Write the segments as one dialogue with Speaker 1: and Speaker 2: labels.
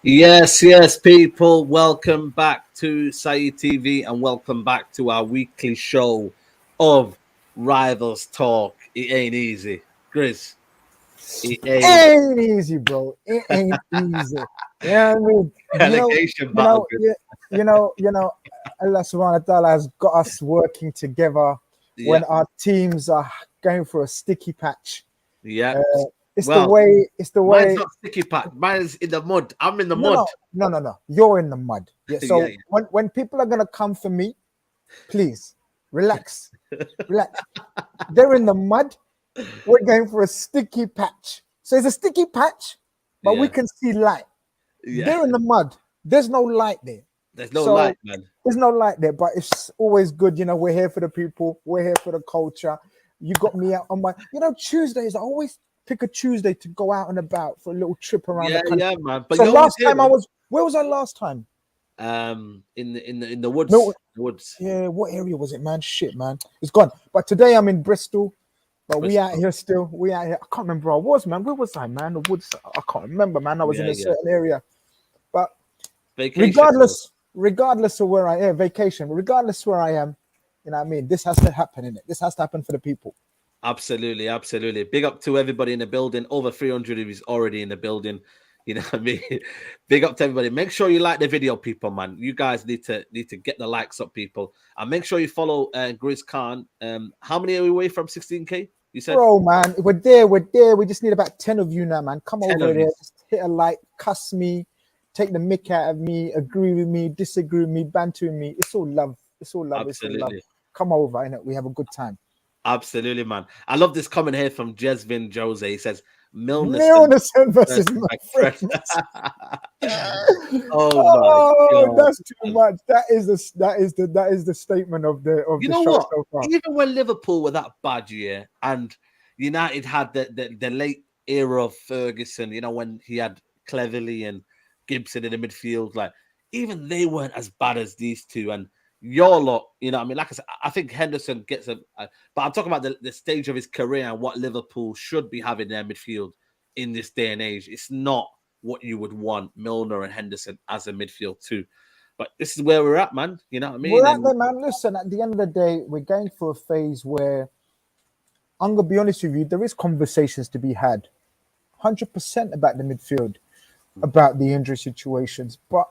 Speaker 1: Yes, people. Welcome back to Saeed TV and welcome back to our weekly show of Rivals Talk. It ain't easy. Grizz, it ain't
Speaker 2: Ain't easy, bro. It ain't easy. You know what I mean?
Speaker 1: allegation battle, Grizz.
Speaker 2: Allah subhanahu wa ta'ala has got us working together
Speaker 1: Yeah,
Speaker 2: when our teams are going for a sticky patch.
Speaker 1: yeah.
Speaker 2: It's the
Speaker 1: Well,
Speaker 2: way,
Speaker 1: mine's not sticky pat. Mine's in the mud. I'm in the
Speaker 2: no,
Speaker 1: mud.
Speaker 2: no. You're in the mud. Yeah. So
Speaker 1: Yeah, yeah.
Speaker 2: when people are gonna come for me, please relax. Relax. They're in the mud. We're going for a sticky patch. So it's a sticky patch, but we
Speaker 1: Yeah,
Speaker 2: can see light.
Speaker 1: yeah.
Speaker 2: They're in the mud. There's no light there.
Speaker 1: There's no
Speaker 2: So
Speaker 1: light, man.
Speaker 2: there's no light there, but it's always good. We're here for the people. We're here for the culture. You got me out on Tuesdays. I always pick a Tuesday to go out and about for a little trip around the country.
Speaker 1: Yeah, man. But
Speaker 2: So
Speaker 1: you're always
Speaker 2: last
Speaker 1: here,
Speaker 2: time
Speaker 1: man.
Speaker 2: where was I last time?
Speaker 1: In the woods.
Speaker 2: No,
Speaker 1: The woods.
Speaker 2: yeah, what area was it, man? Shit, man. It's gone. But today I'm in Bristol. But we out
Speaker 1: Bristol.
Speaker 2: here still. We out here. I can't remember where I was, man. Where was I, man? The woods. I can't remember, man. I was in a
Speaker 1: Yeah.
Speaker 2: certain area. But
Speaker 1: Vacation.
Speaker 2: regardless of where I am, vacation, regardless where I am, you know what I mean? This has to happen, innit? This has to happen for the people.
Speaker 1: Absolutely. Big up to everybody in the building. Over 300 is already in the building. You know what I mean? Big up to everybody. Make sure you like the video, people, man. You guys need to get the likes up, people. And make sure you follow Grizz Khan. How many are we away from 16K? You said?
Speaker 2: Bro, man, we're there. We just need about 10 of you now, man. Come
Speaker 1: 10
Speaker 2: over
Speaker 1: of
Speaker 2: there,
Speaker 1: you.
Speaker 2: just hit a like, cuss me, take the mick out of me, agree with me, disagree with me, banter with me. It's all love. It's all love.
Speaker 1: Absolutely.
Speaker 2: Come over, innit? We have a good time.
Speaker 1: Absolutely, man. I love this comment here from Jesvin Jose. He says, Milner
Speaker 2: Milnerson versus my friend.
Speaker 1: Oh my God.
Speaker 2: That's too much. That is the statement of the
Speaker 1: You know
Speaker 2: show
Speaker 1: what?
Speaker 2: so far.
Speaker 1: Even when Liverpool were that bad year and United had the late era of Ferguson, when he had Cleverley and Gibson in the midfield, like even they weren't as bad as these two. And your lot, I mean, like I said, I think Henderson gets but I'm talking about the stage of his career and what Liverpool should be having in their midfield in this day and age. It's not what you would want Milner and Henderson as a midfield too. But this is where we're at, man. You know what I mean?
Speaker 2: We're at there, man. Listen, at the end of the day, we're going through a phase where I'm gonna be honest with you, there is conversations to be had. 100% about the midfield, about the injury situations. But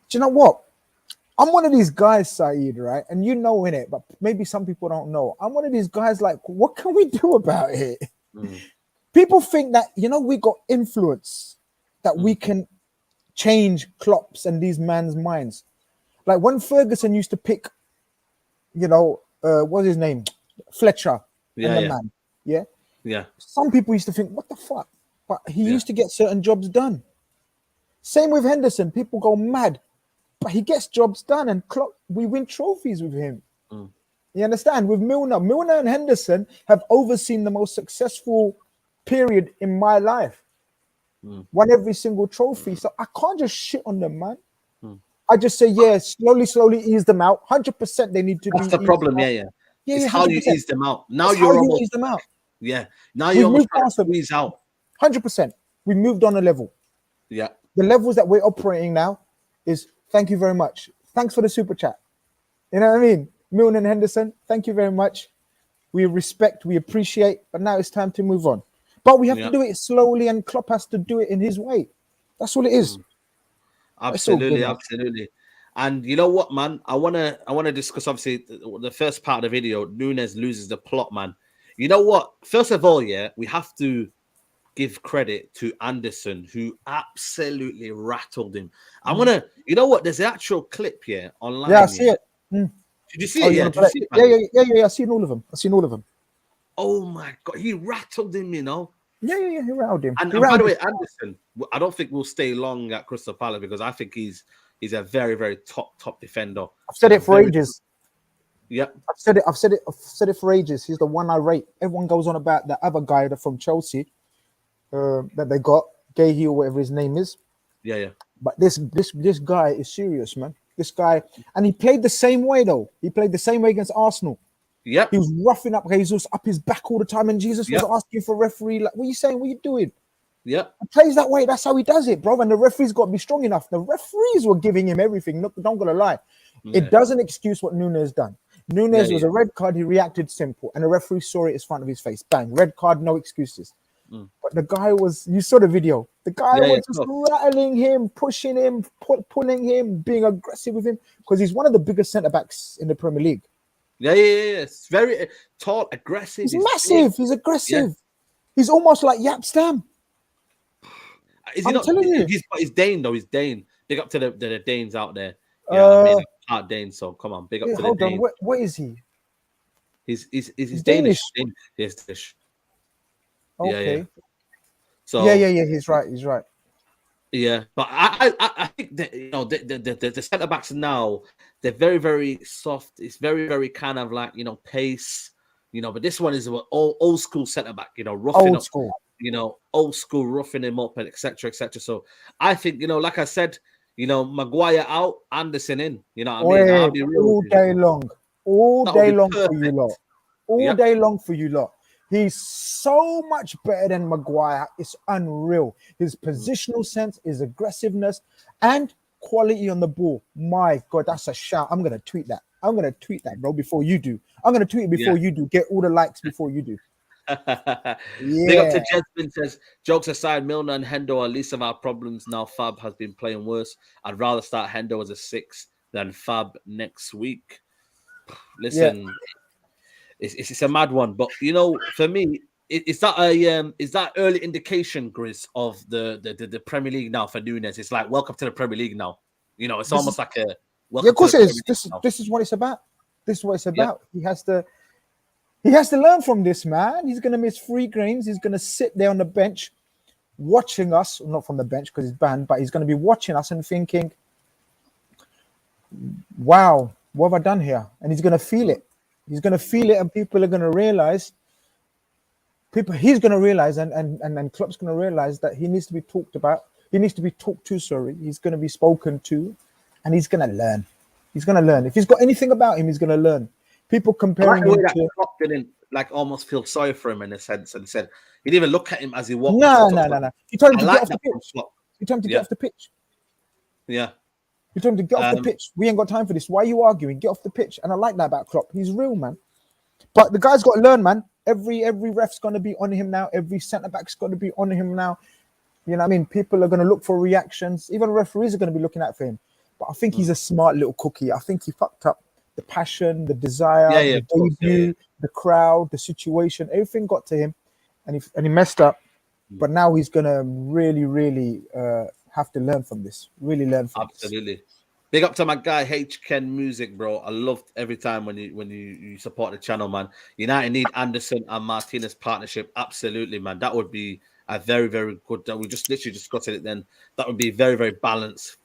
Speaker 2: do you know what? I'm one of these guys, Saeed, right? And you know in it, but maybe some people don't know. I'm one of these guys like, what can we do about it? People think that, we got influence, that we can change Klopp's and these man's minds. Like when Ferguson used to pick, what's his name? Fletcher and the man. Yeah.
Speaker 1: Yeah.
Speaker 2: Some people used to think, what the fuck? But he used to get certain jobs done. Same with Henderson. People go mad. But he gets jobs done, and Klopp, we win trophies with him. You understand? With Milner and Henderson have overseen the most successful period in my life. Won every single trophy. So I can't just shit on them, man. I just say, slowly ease them out. 100% they need to be.
Speaker 1: That's the problem, yeah. It's how you
Speaker 2: 100%.
Speaker 1: ease them out. Now
Speaker 2: It's
Speaker 1: you're
Speaker 2: how
Speaker 1: almost
Speaker 2: you ease them out.
Speaker 1: Yeah. Now you're almost trying to squeeze out.
Speaker 2: 100%. We moved on a level.
Speaker 1: Yeah.
Speaker 2: The levels that we're operating now is thank you very much. Thanks for the super chat. You know what I mean? Milner and Henderson, thank you very much. We respect, we appreciate, but now it's time to move on. But we have to do it slowly, and Klopp has to do it in his way. That's all it is.
Speaker 1: Absolutely. And you know what, man? I wanna discuss obviously the first part of the video. Nunez loses the plot, man. You know what? First of all, we have to give credit to Anderson, who absolutely rattled him. You know what? There's an actual clip here online.
Speaker 2: Yeah, I see it.
Speaker 1: Did you see it? Yeah,
Speaker 2: Did you see it, yeah. I've seen all of them.
Speaker 1: Oh my God, he rattled him,
Speaker 2: Yeah, he rattled him.
Speaker 1: And by the way, Anderson, I don't think will stay long at Crystal Palace because I think he's a very, very top defender.
Speaker 2: I've said it for ages.
Speaker 1: Yep.
Speaker 2: I've said it for ages. He's the one I rate. Everyone goes on about the other guy from Chelsea that they got, Gahey or whatever his name is.
Speaker 1: Yeah.
Speaker 2: But this guy is serious, man. This guy, and he played the same way though. He played the same way against Arsenal.
Speaker 1: Yep.
Speaker 2: He was roughing up Jesus up his back all the time, and Jesus was asking for referee. Like, what are you saying? What are you doing?
Speaker 1: Yeah.
Speaker 2: He plays that way. That's how he does it, bro. And the referees got to be strong enough. The referees were giving him everything. Not gonna lie. It doesn't excuse what Nunez done. Nunez was a red card. He reacted simple, and the referee saw it in front of his face. Bang, red card, no excuses. But the guy was, you saw the video. The guy was just rattling him, pushing him, pulling him, being aggressive with him because he's one of the biggest centre backs in the Premier League.
Speaker 1: Yeah. It's very tall, aggressive.
Speaker 2: He's massive. He's aggressive. He's almost like Yap Stam.
Speaker 1: I'm telling you. He's Dane, though. He's Dane. Big up to the Danes out there. I mean, part Dane, so come on. Big up to the Danes.
Speaker 2: What is he?
Speaker 1: He's Danish. He's Danish.
Speaker 2: Okay.
Speaker 1: Yeah. So
Speaker 2: he's right.
Speaker 1: Yeah, but I think that the centre backs now, they're very, very soft. It's very, very kind of like pace. But this one is old school centre back. Roughing up,
Speaker 2: school.
Speaker 1: Old school, roughing him up, and etc. So I think like I said, Maguire out, Anderson in. You know what I mean? I'll be real
Speaker 2: all day long,
Speaker 1: perfect.
Speaker 2: For you lot, all day long for you lot. He's so much better than Maguire. It's unreal. His positional sense, his aggressiveness, and quality on the ball. My God, that's a shout. I'm gonna tweet that. Bro, before you do. I'm gonna tweet it before you do. Get all the likes before you do.
Speaker 1: Big up to Jesmyn says, jokes aside, Milner and Hendo are least of our problems now. Fab has been playing worse. I'd rather start Hendo as a 6 than Fab next week. Listen, it's a mad one, but for me, is that early indication, Grizz, of the Premier League now for Nunez? It's like welcome to the Premier League now. It's almost like a welcome.
Speaker 2: Of course it is. This is what it's about. This is what it's about. Yeah. He has to learn from this, man. He's gonna miss 3 games. He's gonna sit there on the bench watching us, not from the bench because he's banned, but he's gonna be watching us and thinking, wow, what have I done here? And he's gonna feel it. He's going to feel it, and people are going to realize. He's going to realize, and Klopp's going to realize that he needs to be talked about. He needs to be talked to. Sorry, he's going to be spoken to, and he's going to learn. He's going to learn. If he's got anything about him, he's going to learn. People comparing him to
Speaker 1: Klopp didn't almost feel sorry for him in a sense, and said he didn't even look at him as he walked.
Speaker 2: No. He told him to get off the pitch. He told him to get off the pitch.
Speaker 1: Yeah.
Speaker 2: You told him to get off the pitch. We ain't got time for this. Why are you arguing? Get off the pitch. And I like that about Klopp. He's real, man. But the guy's got to learn, man. Every ref's going to be on him now. Every centre-back's got to be on him now. You know what I mean? People are going to look for reactions. Even referees are going to be looking out for him. But I think he's a smart little cookie. I think he fucked up the passion, the desire, the debut, the crowd, the situation. Everything got to him. And he messed up. But now he's going to really, really... have to learn from this. Really learn from
Speaker 1: Absolutely. This. Big up to my guy H Ken Music, bro. I loved every time when you support the channel, man. United need Anderson and Martinez partnership. Absolutely, man. That would be a very, very good. We just literally discussed it then. That would be very, very balanced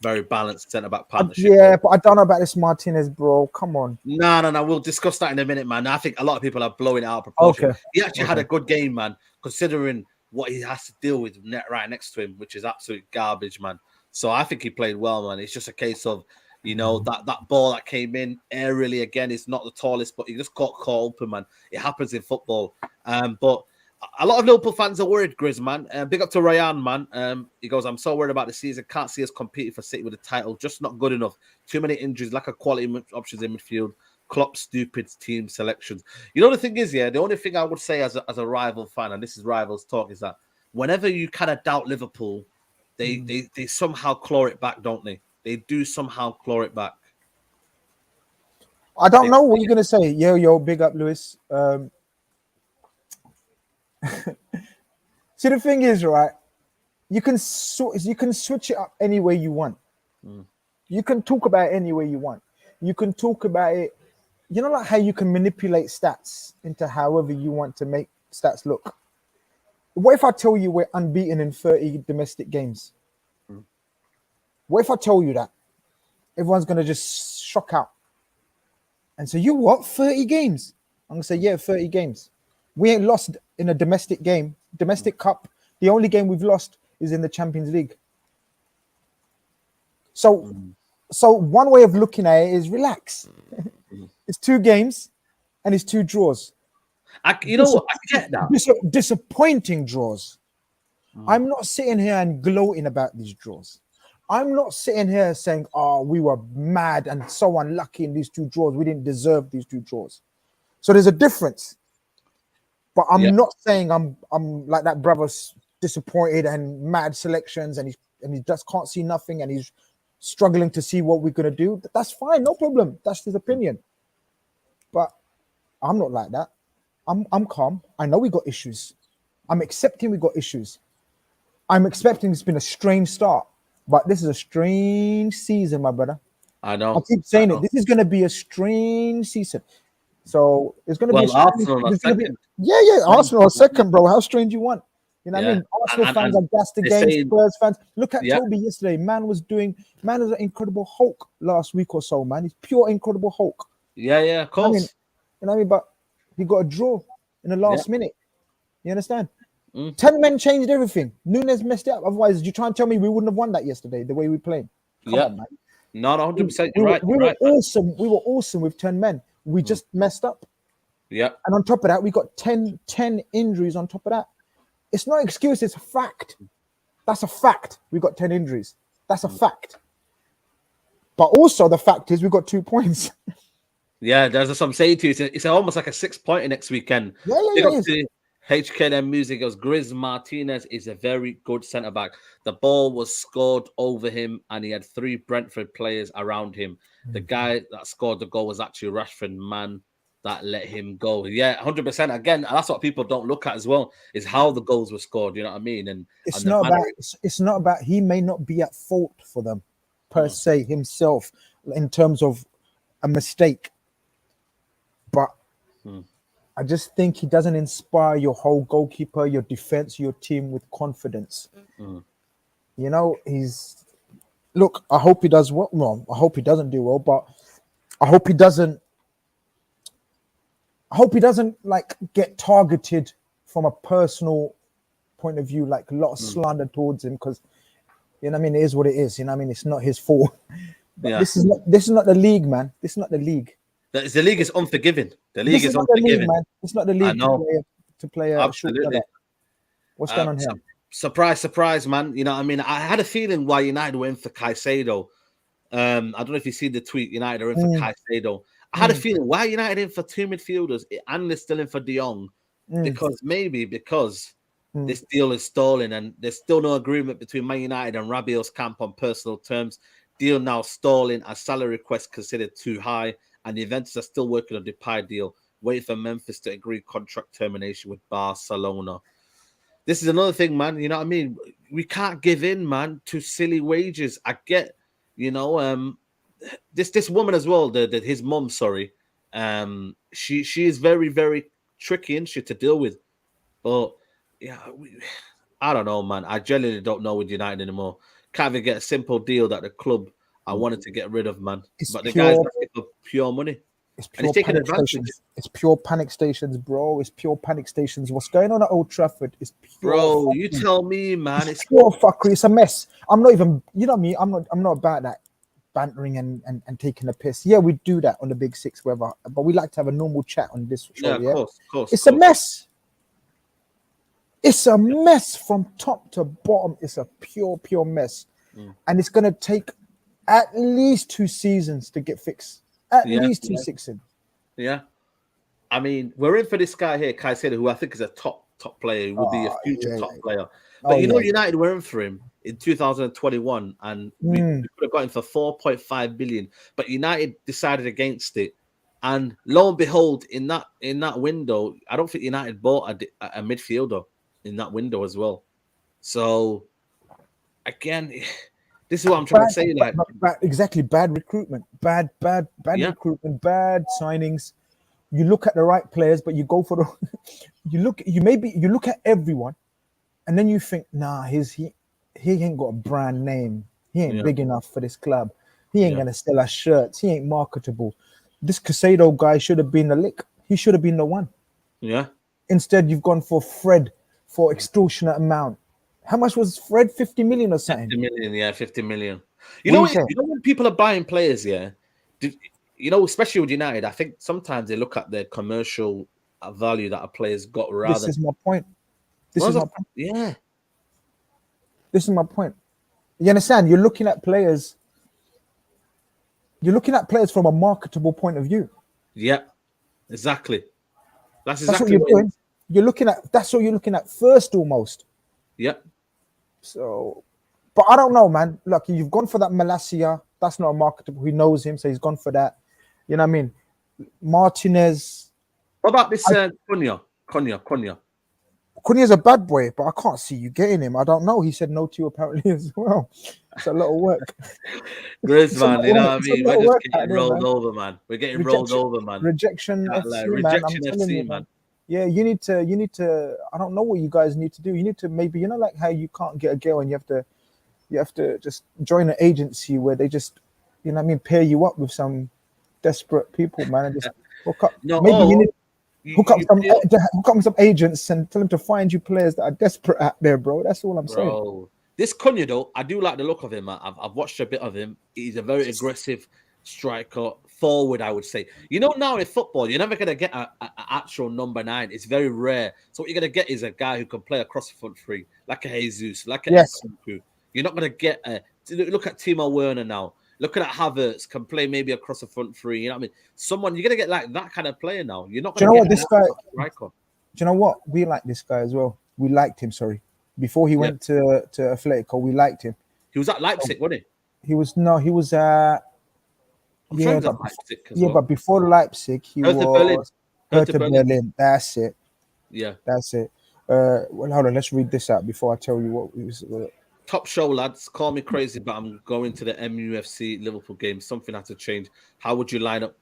Speaker 1: centre back partnership.
Speaker 2: Yeah, but I don't know about this Martinez, bro. Come on.
Speaker 1: No. We'll discuss that in a minute, man. I think a lot of people are blowing it out of proportion.
Speaker 2: Okay.
Speaker 1: He actually had a good game, man, considering what he has to deal with right next to him, which is absolute garbage, man. So I think he played well, man. It's just a case of, that ball that came in aerially again. It's not the tallest, but he just got caught open, man. It happens in football. But a lot of Liverpool fans are worried, Grizz, man. Big up to Ryan, man. He goes, I'm so worried about the season. Can't see us competing for City with the title. Just not good enough. Too many injuries, lack of quality options in midfield. Klopp stupid team selections. The thing is, the only thing I would say as a rival fan, and this is rivals talk, is that whenever you kind of doubt Liverpool, they somehow claw it back, don't they? They do somehow claw it back.
Speaker 2: I don't know what you're gonna say. Yo, big up, Lewis. See, the thing is, right? You can switch it up any way you want. You can talk about it any way you want. You can talk about it. Like how you can manipulate stats into however you want to make stats look. What if I tell you we're unbeaten in 30 domestic games? What if I tell you that? Everyone's going to just shock out and say, you what, 30 games? I'm going to say, yeah, 30 games. We ain't lost in a domestic game. Domestic cup, the only game we've lost is in the Champions League. So one way of looking at it is relax. It's 2 games and it's 2 draws.
Speaker 1: I get that.
Speaker 2: Disappointing draws. I'm not sitting here and gloating about these draws. I'm not sitting here saying, "Oh, we were mad and so unlucky in these two draws. We didn't deserve these two draws." So there's a difference. But
Speaker 1: Yeah.
Speaker 2: I'm not saying I'm like that brother's disappointed and mad selections and he just can't see nothing and he's struggling to see what we're gonna do. That's fine, no problem. That's his opinion. But I'm not like that. I'm calm. I know we got issues. I'm accepting we got issues. I'm expecting it's been a strange start, but this is a strange season, my brother.
Speaker 1: I
Speaker 2: I
Speaker 1: know.
Speaker 2: keep saying it. This is going to be a strange season. So it's going to be a
Speaker 1: Well,
Speaker 2: strange.
Speaker 1: Arsenal are
Speaker 2: It's going to be
Speaker 1: second.
Speaker 2: yeah. Arsenal are second, bro. How strange you want? You know what I
Speaker 1: Yeah.
Speaker 2: mean? Arsenal fans
Speaker 1: And
Speaker 2: are gassed
Speaker 1: they're
Speaker 2: against
Speaker 1: saying,
Speaker 2: Spurs fans. Look at
Speaker 1: yeah,
Speaker 2: Toby yesterday. Man was an incredible Hulk last week or so. Man, he's pure incredible Hulk.
Speaker 1: yeah, of
Speaker 2: You know what I
Speaker 1: course.
Speaker 2: mean? You know what I mean? But he got a draw in the last minute. You understand? 10 men changed everything. Nunez messed it up. Otherwise, you try and tell me we wouldn't have won that yesterday, the way we played. Come on, man.
Speaker 1: No, 100%.
Speaker 2: We
Speaker 1: You're right.
Speaker 2: were awesome. We were awesome with 10 men. We just messed up.
Speaker 1: Yeah.
Speaker 2: And on top of that, we got 10 injuries on top of that. It's not an excuse, it's a fact. That's a fact. We got 10 injuries. That's a fact. But also the fact is we got 2 points.
Speaker 1: Yeah, there's some saying to you. It's almost like a 6-pointer next weekend.
Speaker 2: Yeah.
Speaker 1: HKM Music goes, Grizz Martinez is a very good centre back. The ball was scored over him, and he had 3 Brentford players around him. The guy that scored the goal was actually Rashford, man that let him go. Yeah, 100%. Again, that's what people don't look at as well, is how the goals were scored. You know what I mean? And
Speaker 2: it's
Speaker 1: not
Speaker 2: about he may not be at fault for them per se himself in terms of a mistake, but I just think he doesn't inspire your whole goalkeeper, your defense, your team with confidence. You know, I hope he does well. No, I hope he doesn't do well, but I hope he doesn't like get targeted from a personal point of view, like a lot of slander towards him, because you know what I mean, it is what it is. You know what I mean? It's not his fault. But this is not the league, man. This is not the league.
Speaker 1: The league is unforgiving. The league is unforgiving.
Speaker 2: The league, man. It's not the league to play a short player. What's going on here?
Speaker 1: Surprise, man. You know what I mean? I had a feeling why United went for Caicedo. I don't know if you see the tweet. United are in for Caicedo. I had a feeling why United in for 2 midfielders and they're still in for De Jong. Because this deal is stalling and there's still no agreement between Man United and Rabiot's camp on personal terms. Deal now stalling as salary requests considered too high, and the Juventus are still working on the Depay deal, waiting for Memphis to agree contract termination with Barcelona. This is another thing, man. You know what I mean? We can't give in, man, to silly wages. I get, this woman as well, his mum, sorry. She is very, very tricky, isn't she, to deal with. But yeah, I don't know, man. I genuinely don't know with United anymore. Can't even get a simple deal that the club I wanted to get rid of, man. But the guy's asking for pure money.
Speaker 2: It's pure panic stations. It's pure panic stations, bro. It's pure panic stations. What's going on at Old Trafford is pure.
Speaker 1: Bro, fuckery. You tell me, man.
Speaker 2: It's pure fuckery. It's a mess. I'm not even. You know me. I'm not about that bantering and taking a piss. Yeah, we do that on the Big Six, whatever. But we like to have a normal chat on this show.
Speaker 1: Yeah, of course.
Speaker 2: It's a mess. It's a mess from top to bottom. It's a pure mess, and it's gonna take at least 2 seasons to get fixed. At least 2 seasons.
Speaker 1: Yeah, I mean, we're in for this guy here, Caicedo, who I think is a top player. He will be a future top player. But United were in for him in 2021, and we could have got him for 4.5 billion. But United decided against it, and lo and behold, in that window, I don't think United bought a midfielder in that window as well. So again, this is what I'm trying to say. Like
Speaker 2: exactly, bad recruitment, bad recruitment, bad signings. You look at the right players, but you go for the. you look at everyone, and then you think, nah, he ain't got a brand name. He ain't big enough for this club. He ain't gonna sell us shirts. He ain't marketable. This Caicedo guy should have been the lick. He should have been the one.
Speaker 1: Yeah.
Speaker 2: Instead, you've gone for Fred for extortionate amount. How much was Fred? 50 million or something?
Speaker 1: 50 million, yeah, 50 million. You know when people are buying players, especially with United, I think sometimes they look at the commercial value that a player's got rather.
Speaker 2: This is my point. Yeah. This is my point. You understand? You're looking at players. You're looking at players from a marketable point of view.
Speaker 1: Yeah, exactly. That's
Speaker 2: That's what
Speaker 1: exactly
Speaker 2: you're
Speaker 1: what it
Speaker 2: doing.
Speaker 1: is.
Speaker 2: You're looking at. That's what you're looking at first, almost.
Speaker 1: Yeah.
Speaker 2: So, but I don't know, man. Look, you've gone for that Malacia. That's not a marketable. He knows him, so he's gone for that. You know what I mean? Martinez.
Speaker 1: What about this Cunha?
Speaker 2: Cunha's a bad boy, but I can't see you getting him. I don't know. He said no to you apparently as well. It's a lot of work.
Speaker 1: Grizz, man, you know what I
Speaker 2: It's a
Speaker 1: mean?
Speaker 2: lot
Speaker 1: We're
Speaker 2: of
Speaker 1: just
Speaker 2: work out
Speaker 1: getting
Speaker 2: there,
Speaker 1: rolled
Speaker 2: man.
Speaker 1: over, man. We're getting rolled over, man.
Speaker 2: Rejection
Speaker 1: Like,
Speaker 2: FC, man. I'm
Speaker 1: rejection
Speaker 2: telling
Speaker 1: FC,
Speaker 2: you,
Speaker 1: man.
Speaker 2: Yeah, you need to. I don't know what you guys need to do. You need to maybe, you know, like how you can't get a girl and you have to just join an agency where they just, you know what I mean, pair you up with some desperate people, man, and just hook up.
Speaker 1: No,
Speaker 2: Maybe you need hook up
Speaker 1: feel,
Speaker 2: with some agents and tell them to find you players that are desperate out there, bro. That's all I'm saying.
Speaker 1: bro. This Cunha, though, I do like the look of him, man. I've watched a bit of him. He's a very aggressive striker, forward, I would say. You know, now in football, you're never going to get an actual number 9. It's very rare. So what you're going to get is a guy who can play across the front three, like a Jesus, like a Nkunku. You're not going to get look at Timo Werner now. Looking at Havertz, can play maybe across the front three. You know what I mean? Someone, you're going to get like that kind of player now. You're not going to get
Speaker 2: this guy,
Speaker 1: striker.
Speaker 2: do you know what? We like this guy as well. We liked him, before he went to Atletico, we liked him.
Speaker 1: He was at Leipzig, wasn't he?
Speaker 2: He was at
Speaker 1: Leipzig as well.
Speaker 2: But before Leipzig, he was Hertha Berlin. That's it.
Speaker 1: Yeah,
Speaker 2: that's it. Well, hold on. Let's read this out before I tell you what it was.
Speaker 1: Top show, lads. Call me crazy, but I'm going to the MUFC Liverpool game. Something had to change. How would you line up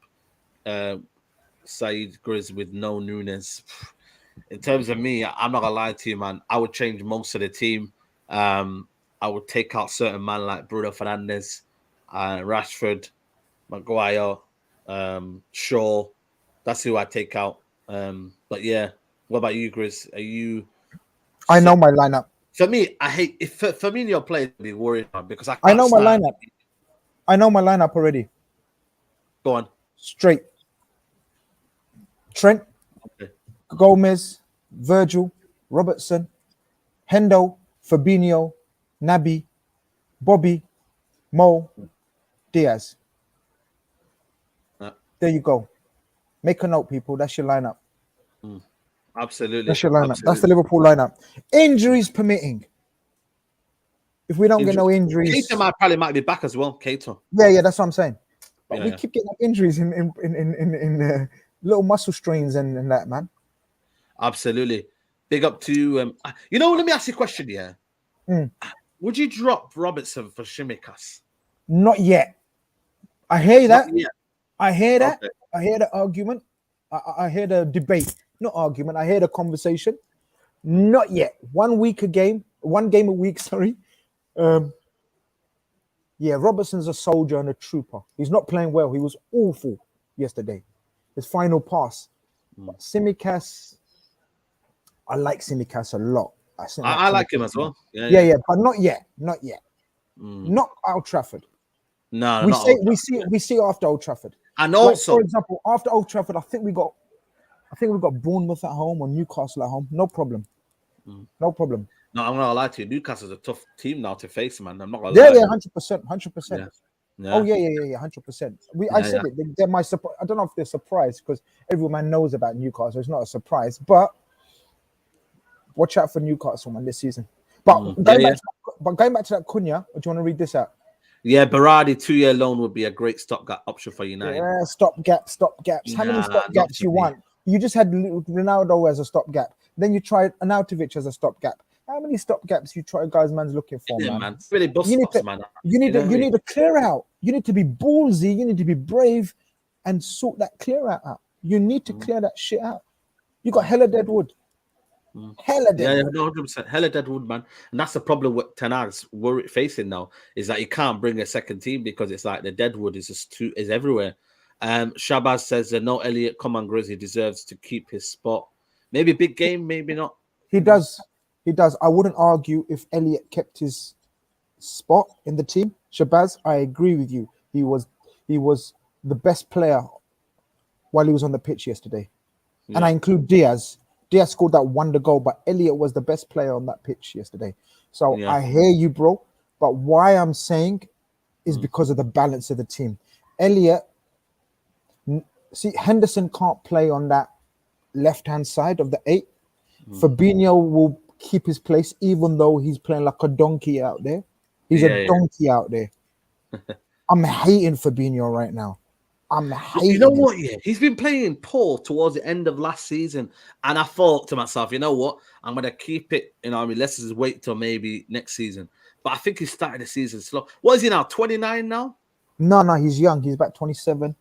Speaker 1: Saeed Grizz with no Nunez? In terms of me, I'm not gonna lie to you, man. I would change most of the team. I would take out certain man like Bruno Fernandes, Rashford, Maguire, Shaw. That's who I take out. But yeah, what about you, Grizz? Are you?
Speaker 2: I know my lineup.
Speaker 1: For me, I hate if Firmino played, I'd be worried about because
Speaker 2: I know my lineup. I know my lineup already.
Speaker 1: Go on.
Speaker 2: Straight. Trent, Gomez, Virgil, Robertson, Hendo, Fabinho, Naby, Bobby, Mo, Diaz. There you go. Make a note, people. That's your lineup.
Speaker 1: Absolutely.
Speaker 2: That's your lineup.
Speaker 1: Absolutely.
Speaker 2: That's the Liverpool lineup. Injuries permitting. If we don't get no injuries,
Speaker 1: Keita might be back as well. Keita.
Speaker 2: Yeah, that's what I'm saying. But we keep getting injuries in little muscle strains and that, man.
Speaker 1: Absolutely. Big up to let me ask you a question here. Would you drop Robertson for Tsimikas?
Speaker 2: Not yet. I hear that. I hear that.
Speaker 1: Okay.
Speaker 2: I hear the argument. I hear the debate. Not argument. I hear the conversation. Not yet. One game a week, sorry. Robertson's a soldier and a trooper. He's not playing well. He was awful yesterday. His final pass. Tsimikas, I like Tsimikas a lot.
Speaker 1: I like him as well.
Speaker 2: Yeah, but not yet. Not yet. Not Old Trafford.
Speaker 1: No,
Speaker 2: we see after Old Trafford.
Speaker 1: And also,
Speaker 2: for example, after Old Trafford, I think we got Bournemouth at home or Newcastle at home. No problem. No problem.
Speaker 1: No, I'm not gonna lie to you. Newcastle's a tough team now to face, man. I'm not gonna lie.
Speaker 2: Yeah, 100%. Yeah. Oh, yeah, 100%. I said it. They're my surprise. I don't know if they're surprised because everyone knows about Newcastle. It's not a surprise, but watch out for Newcastle, man, this season. But going back to that Cunha, do you want to read this out?
Speaker 1: Yeah, Berardi 2-year loan would be a great stopgap option for United.
Speaker 2: Yeah, stopgaps. How many stopgaps you want? You just had Ronaldo as a stopgap. Then you tried Arnautovic as a stopgap. How many stopgaps you try guys man's looking for, man?
Speaker 1: It's really man.
Speaker 2: You need to clear out. You need to be ballsy. You need to be brave and sort that clear out. You need to clear that shit out. You got hella dead wood. Hella dead wood.
Speaker 1: 100%. Hella dead wood, man. And that's the problem with Ten Hag's facing now is that he can't bring a second team because it's like the dead wood is everywhere. Shabazz says no Elliot, come on, Grizz. He deserves to keep his spot. Maybe big game, maybe not.
Speaker 2: He does. I wouldn't argue if Elliot kept his spot in the team. Shabazz, I agree with you. He was the best player while he was on the pitch yesterday. Yeah. And I include Diaz. Diaz scored that wonder goal, but Elliot was the best player on that pitch yesterday. So
Speaker 1: Yeah.
Speaker 2: I hear you, bro. But why I'm saying is
Speaker 1: Mm.
Speaker 2: because of the balance of the team. Elliot, see, Henderson can't play on that left-hand side of the 8. Fabinho will keep his place, even though he's playing like a donkey out there. He's a
Speaker 1: Yeah, yeah.
Speaker 2: donkey out there. I'm hating Fabinho right now. I'm
Speaker 1: You know
Speaker 2: hating him.
Speaker 1: what? Yeah, he's been playing poor towards the end of last season, and I thought to myself, you know what? I'm gonna keep it. You know, I mean, let's just wait till maybe next season. But I think he started the season slow. What is he now? 29 now?
Speaker 2: No, he's young. He's about 27,
Speaker 1: No,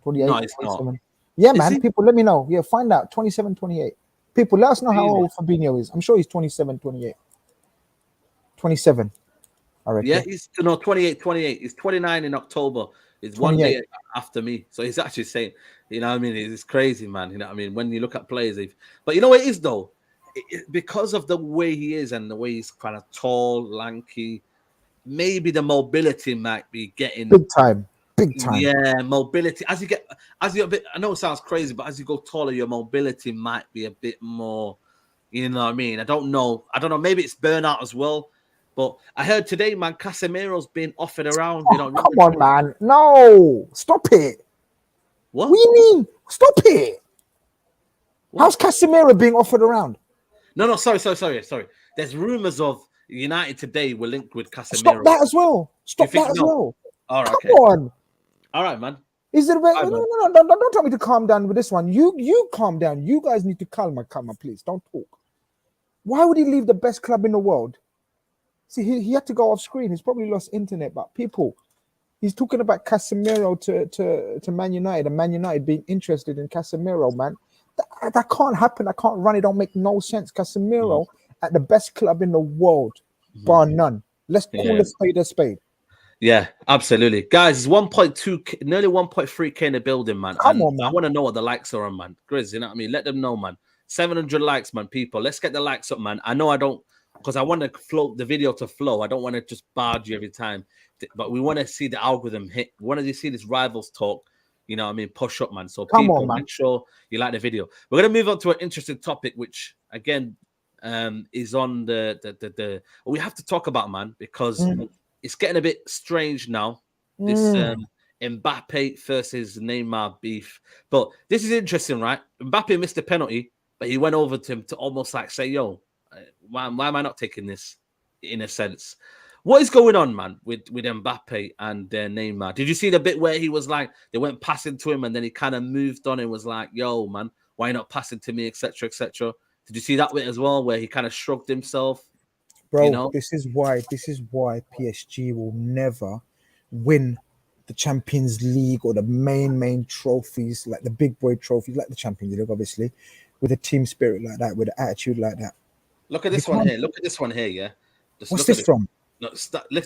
Speaker 2: 28,
Speaker 1: it's not.
Speaker 2: 27. Yeah,
Speaker 1: Is
Speaker 2: man.
Speaker 1: he?
Speaker 2: People, let me know. Yeah, find out. 27, 28. People, let us know how
Speaker 1: Really?
Speaker 2: old Fabinho is. I'm sure he's 27, 28. 27, I
Speaker 1: Yeah,
Speaker 2: reckon.
Speaker 1: he's no 28, 28. He's 29 in October. It's one
Speaker 2: 28.
Speaker 1: day after me. So he's actually saying, you know what I mean? It's crazy, man. You know what I mean? When you look at players, but you know what it is though? Because of the way he is and the way he's kind of tall, lanky, maybe the mobility might be getting,
Speaker 2: Big time. Big time.
Speaker 1: yeah, mobility. As you a bit, I know it sounds crazy, but as you go taller, your mobility might be a bit more, you know what I mean? I don't know. Maybe it's burnout as well. But I heard today, man, Casemiro's been offered around. You
Speaker 2: Oh,
Speaker 1: know,
Speaker 2: come on, man. No. Stop it.
Speaker 1: what?
Speaker 2: What do you mean? Stop it. How's
Speaker 1: What?
Speaker 2: Casemiro being offered around?
Speaker 1: No. Sorry. There's rumors of United today were linked with
Speaker 2: Stop
Speaker 1: Casemiro.
Speaker 2: that as well.
Speaker 1: Do you
Speaker 2: Stop
Speaker 1: think
Speaker 2: that as
Speaker 1: no?
Speaker 2: well.
Speaker 1: All right,
Speaker 2: Come
Speaker 1: okay.
Speaker 2: on.
Speaker 1: All right, man.
Speaker 2: Is it about,
Speaker 1: All right, man.
Speaker 2: no, don't tell me to calm down with this one. You calm down. You guys need to calm, please. Don't talk. Why would he leave the best club in the world? See, he had to go off screen. He's probably lost internet, but people, he's talking about Casemiro to Man United, and Man United being interested in Casemiro, man. That can't happen. I can't run. It don't make no sense. Casemiro at the best club in the world, bar none. Let's call a spade a spade.
Speaker 1: Yeah, absolutely. Guys, it's 1.2, nearly 1.3K in the building, man.
Speaker 2: Come
Speaker 1: And
Speaker 2: on,
Speaker 1: I
Speaker 2: man.
Speaker 1: want to know what the likes are on, man. Grizz, you know what I mean? Let them know, man. 700 likes, man, people. Let's get the likes up, man. I know I don't, because I want to float the video to flow. I don't want to just barge you every time. But we want to see the algorithm hit. We want to see this rivals talk, you know what I mean? Push up, man. So
Speaker 2: Come
Speaker 1: people,
Speaker 2: on, man.
Speaker 1: make sure you like the video. We're going to move on to an interesting topic, which, again, is on we have to talk about, man, because it's getting a bit strange now. This Mbappe versus Neymar beef. But this is interesting, right? Mbappe missed a penalty, but he went over to him to almost like say, yo, why am I not taking this, in a sense? What is going on, man, with Mbappe and Neymar? Did you see the bit where he was like, they went passing to him and then he kind of moved on and was like, yo, man, why not passing to me, etc., etc.? Did you see that bit as well, where he kind of shrugged himself?
Speaker 2: Bro,
Speaker 1: You know?
Speaker 2: this is why PSG will never win the Champions League or the main trophies, like the big boy trophies, like the Champions League, obviously, with a team spirit like that, with an attitude like that.
Speaker 1: Look at
Speaker 2: You
Speaker 1: this one
Speaker 2: can't.
Speaker 1: here. Look at this one here, yeah. Just
Speaker 2: What's
Speaker 1: look at
Speaker 2: this
Speaker 1: it.
Speaker 2: from?
Speaker 1: No,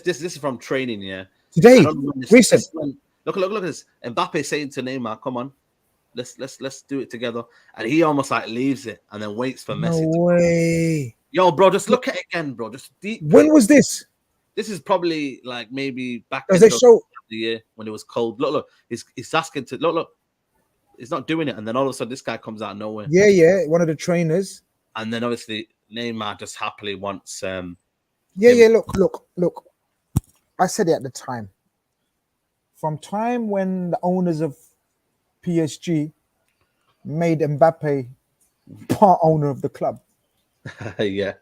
Speaker 1: this is from training, yeah. I
Speaker 2: Today,
Speaker 1: don't know when
Speaker 2: recent.
Speaker 1: look at this. Mbappe saying to Neymar, "Come on, let's do it together," and he almost like leaves it and then waits for
Speaker 2: No
Speaker 1: Messi to.
Speaker 2: way.
Speaker 1: Yo, bro, just look at it again, bro. Just deep.
Speaker 2: When was this?
Speaker 1: This is probably like maybe back
Speaker 2: Does
Speaker 1: end
Speaker 2: they
Speaker 1: of
Speaker 2: show?
Speaker 1: the year when it was cold. Look. He's asking to look. He's not doing it, and then all of a sudden this guy comes out of nowhere.
Speaker 2: Yeah. One of the trainers.
Speaker 1: And then obviously Neymar just happily wants
Speaker 2: Yeah. Look. I said it at the time. From time when the owners of PSG made Mbappe part owner of the club,
Speaker 1: yeah.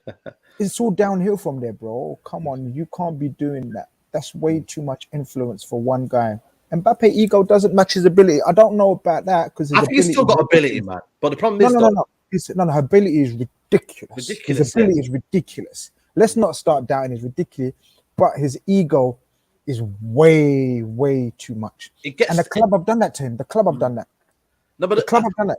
Speaker 2: it's all downhill from there, bro. Come on, you can't be doing that. That's way too much influence for one guy. Mbappe ego doesn't match his ability. I don't know about that because his
Speaker 1: I think he's
Speaker 2: ability
Speaker 1: still
Speaker 2: is
Speaker 1: got ability,
Speaker 2: ridiculous.
Speaker 1: man. But the problem
Speaker 2: No,
Speaker 1: is,
Speaker 2: no, no,
Speaker 1: though,
Speaker 2: no. No, her ability is ridiculous. His
Speaker 1: ridiculous. Yeah.
Speaker 2: ability is ridiculous. Let's not start doubting his ridiculous, but his ego is way too much.
Speaker 1: It gets
Speaker 2: And the club have done that to him. The club have done that.
Speaker 1: no, but
Speaker 2: The club have done that.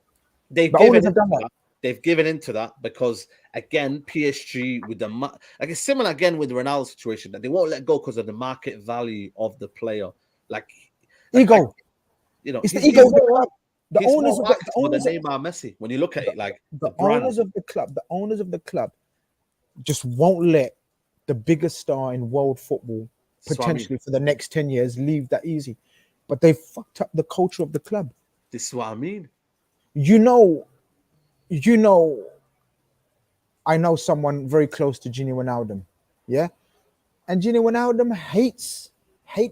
Speaker 1: they've
Speaker 2: The
Speaker 1: given
Speaker 2: owners have done that.
Speaker 1: They've given into that because again, PSG with the like it's similar again with the Ronaldo situation that they won't let go because of the market value of the player. Like
Speaker 2: Ego.
Speaker 1: you know,
Speaker 2: It's the
Speaker 1: he's
Speaker 2: ego of the
Speaker 1: more
Speaker 2: club. The
Speaker 1: he's
Speaker 2: owners
Speaker 1: more
Speaker 2: of
Speaker 1: marketable than Neymar, Messi. When you look at it, like the brand.
Speaker 2: owners of the club just won't let the biggest star in world football
Speaker 1: That's what I mean.
Speaker 2: potentially for the next 10 years leave that easy. But they fucked up the culture of the club.
Speaker 1: This is what I mean.
Speaker 2: You know, I know someone very close to Gini Wijnaldum, yeah, and Gini Wijnaldum hates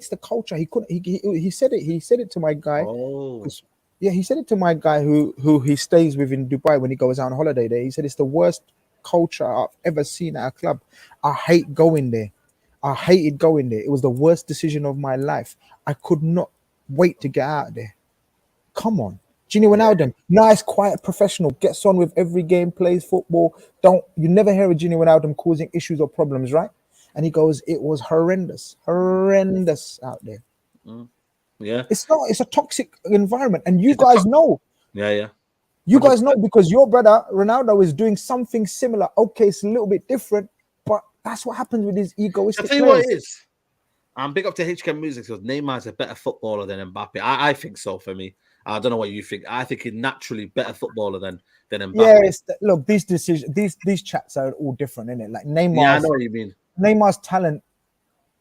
Speaker 2: the culture. He couldn't. He said it. He said it to my guy.
Speaker 1: Oh,
Speaker 2: 'Cause- yeah, he said it to my guy who he stays with in Dubai when he goes out on holiday there. He said it's the worst culture I've ever seen at a club. I hate going there. I hated going there. It was the worst decision of my life. I could not wait to get out of there. Come on. Gini
Speaker 1: yeah.
Speaker 2: Wijnaldum, nice, quiet professional, gets on with every game, plays football. You never hear of Gini Wijnaldum causing issues or problems, right? And he goes, it was horrendous out there.
Speaker 1: Mm. Yeah.
Speaker 2: It's not, it's a toxic environment. And you
Speaker 1: It's a
Speaker 2: guys know,
Speaker 1: Yeah, yeah.
Speaker 2: you guys
Speaker 1: 100%.
Speaker 2: know because your brother Ronaldo is doing something similar. Okay, it's a little bit different, but that's what happens with these
Speaker 1: I'll
Speaker 2: egoistic
Speaker 1: tell you what
Speaker 2: players.
Speaker 1: it is. I'm big up to HK Music because Neymar's a better footballer than Mbappe. I think so for me. I don't know what you think. I think he's naturally better footballer than Mbappe.
Speaker 2: Yes, look, these decisions, these chats are all different, isn't it? Like
Speaker 1: Yeah, I know what you mean.
Speaker 2: Neymar's talent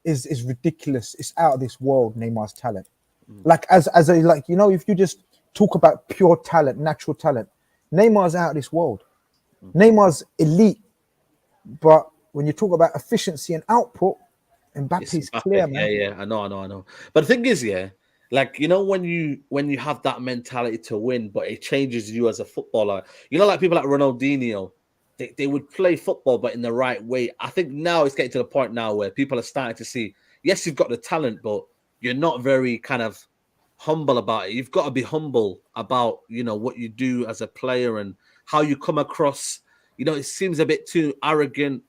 Speaker 2: is ridiculous. It's out of this world. Neymar's talent, like as a like if you just talk about pure talent, natural talent, Neymar's out of this world. Neymar's elite, but when you talk about efficiency and output,
Speaker 1: It's
Speaker 2: Mbappe's
Speaker 1: Mbappe.
Speaker 2: clear, man.
Speaker 1: Yeah. I know. But the thing is, yeah, like when you have that mentality to win, but it changes you as a footballer. Like people like Ronaldinho, they would play football, but in the right way. I think now it's getting to the point now where people are starting to see, yes, you've got the talent, but you're not very kind of humble about it. You've got to be humble about what you do as a player and how you come across. It seems a bit too arrogant.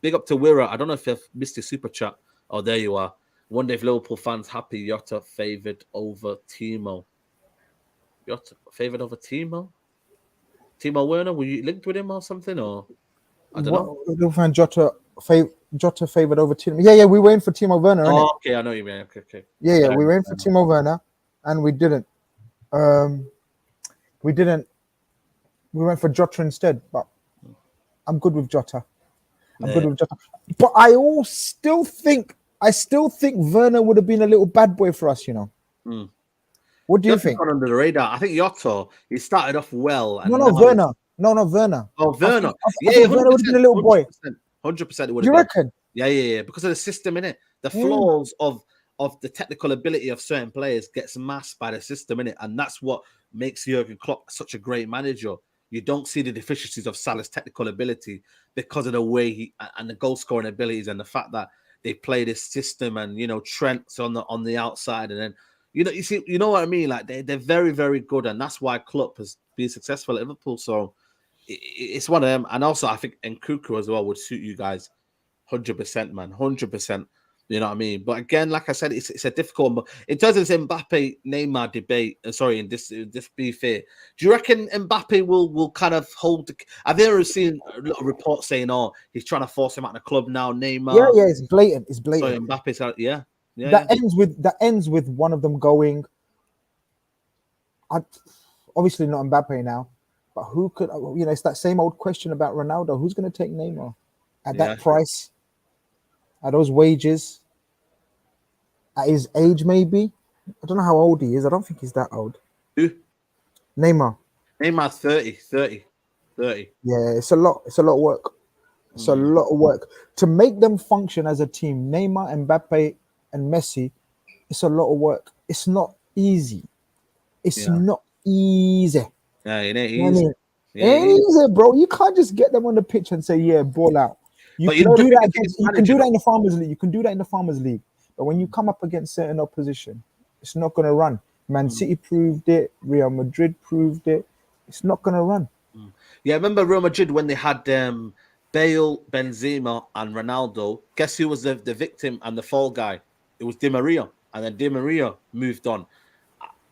Speaker 1: Big up to Wira. I don't know if you've missed your super chat. Oh, there you are. Wonder if Liverpool fans happy Jota favoured over Timo. Jota favoured over Timo? Timo Werner, were you linked with him or something? Or I don't know.
Speaker 2: You'll find Jota favored over Timo. Yeah, we were in for Timo Werner, innit?
Speaker 1: Oh, okay, I know you mean. Okay.
Speaker 2: Yeah, we were in for Timo Werner, and we didn't. We didn't. We went for Jota instead, but I'm good with Jota. I'm good with Jota. But I still think Werner would have been a little bad boy for us, What do you think?
Speaker 1: Gone under the radar. I think Jota, he started off well. And
Speaker 2: No, Werner. No, Werner.
Speaker 1: Oh, Werner.
Speaker 2: I think Werner would have been a little boy.
Speaker 1: 100% it would have been.
Speaker 2: You reckon?
Speaker 1: Yeah. Because of the system, innit? The flaws of the technical ability of certain players gets masked by the system, innit? And that's what makes Jurgen Klopp such a great manager. You don't see the deficiencies of Salah's technical ability because of the way he and the goal scoring abilities and the fact that they play this system and Trent's on the outside and then you see what I mean, like they're very, very good, and that's why Klopp has been successful at Liverpool. So it's one of them, and also I think Nkunku as well would suit you guys 100%, man, 100%. You know what I mean? But again, like I said, it's a difficult one. But in terms of this Mbappe Neymar debate, in this be fair, do you reckon Mbappe will kind of hold? Have you ever seen a little report saying, "Oh, he's trying to force him out of the club now"? Neymar,
Speaker 2: Yeah, it's blatant. It's
Speaker 1: so
Speaker 2: blatant.
Speaker 1: Mbappe's out, yeah.
Speaker 2: That ends with one of them going. Obviously not Mbappe now, but who could? It's that same old question about Ronaldo. Who's going to take Neymar at that price? At those wages, at his age, maybe. I don't know how old he is. I don't think he's that old.
Speaker 1: Who?
Speaker 2: Neymar.
Speaker 1: Neymar's 30.
Speaker 2: Yeah, it's a lot of work. It's a lot of work. To make them function as a team, Neymar, Mbappe, and Messi, it's a lot of work. It's not easy. It's not easy.
Speaker 1: Yeah, it ain't
Speaker 2: You know what I
Speaker 1: easy.
Speaker 2: mean? It ain't easy, bro. You can't just get them on the pitch and say, yeah, ball out. You can do that in the Farmers League. You can do that in the Farmers League. But when you come up against certain opposition, it's not going to run. Man City proved it. Real Madrid proved it. It's not going to run.
Speaker 1: Yeah, I remember Real Madrid when they had Bale, Benzema, and Ronaldo. Guess who was the victim and the fall guy? It was Di Maria. And then Di Maria moved on.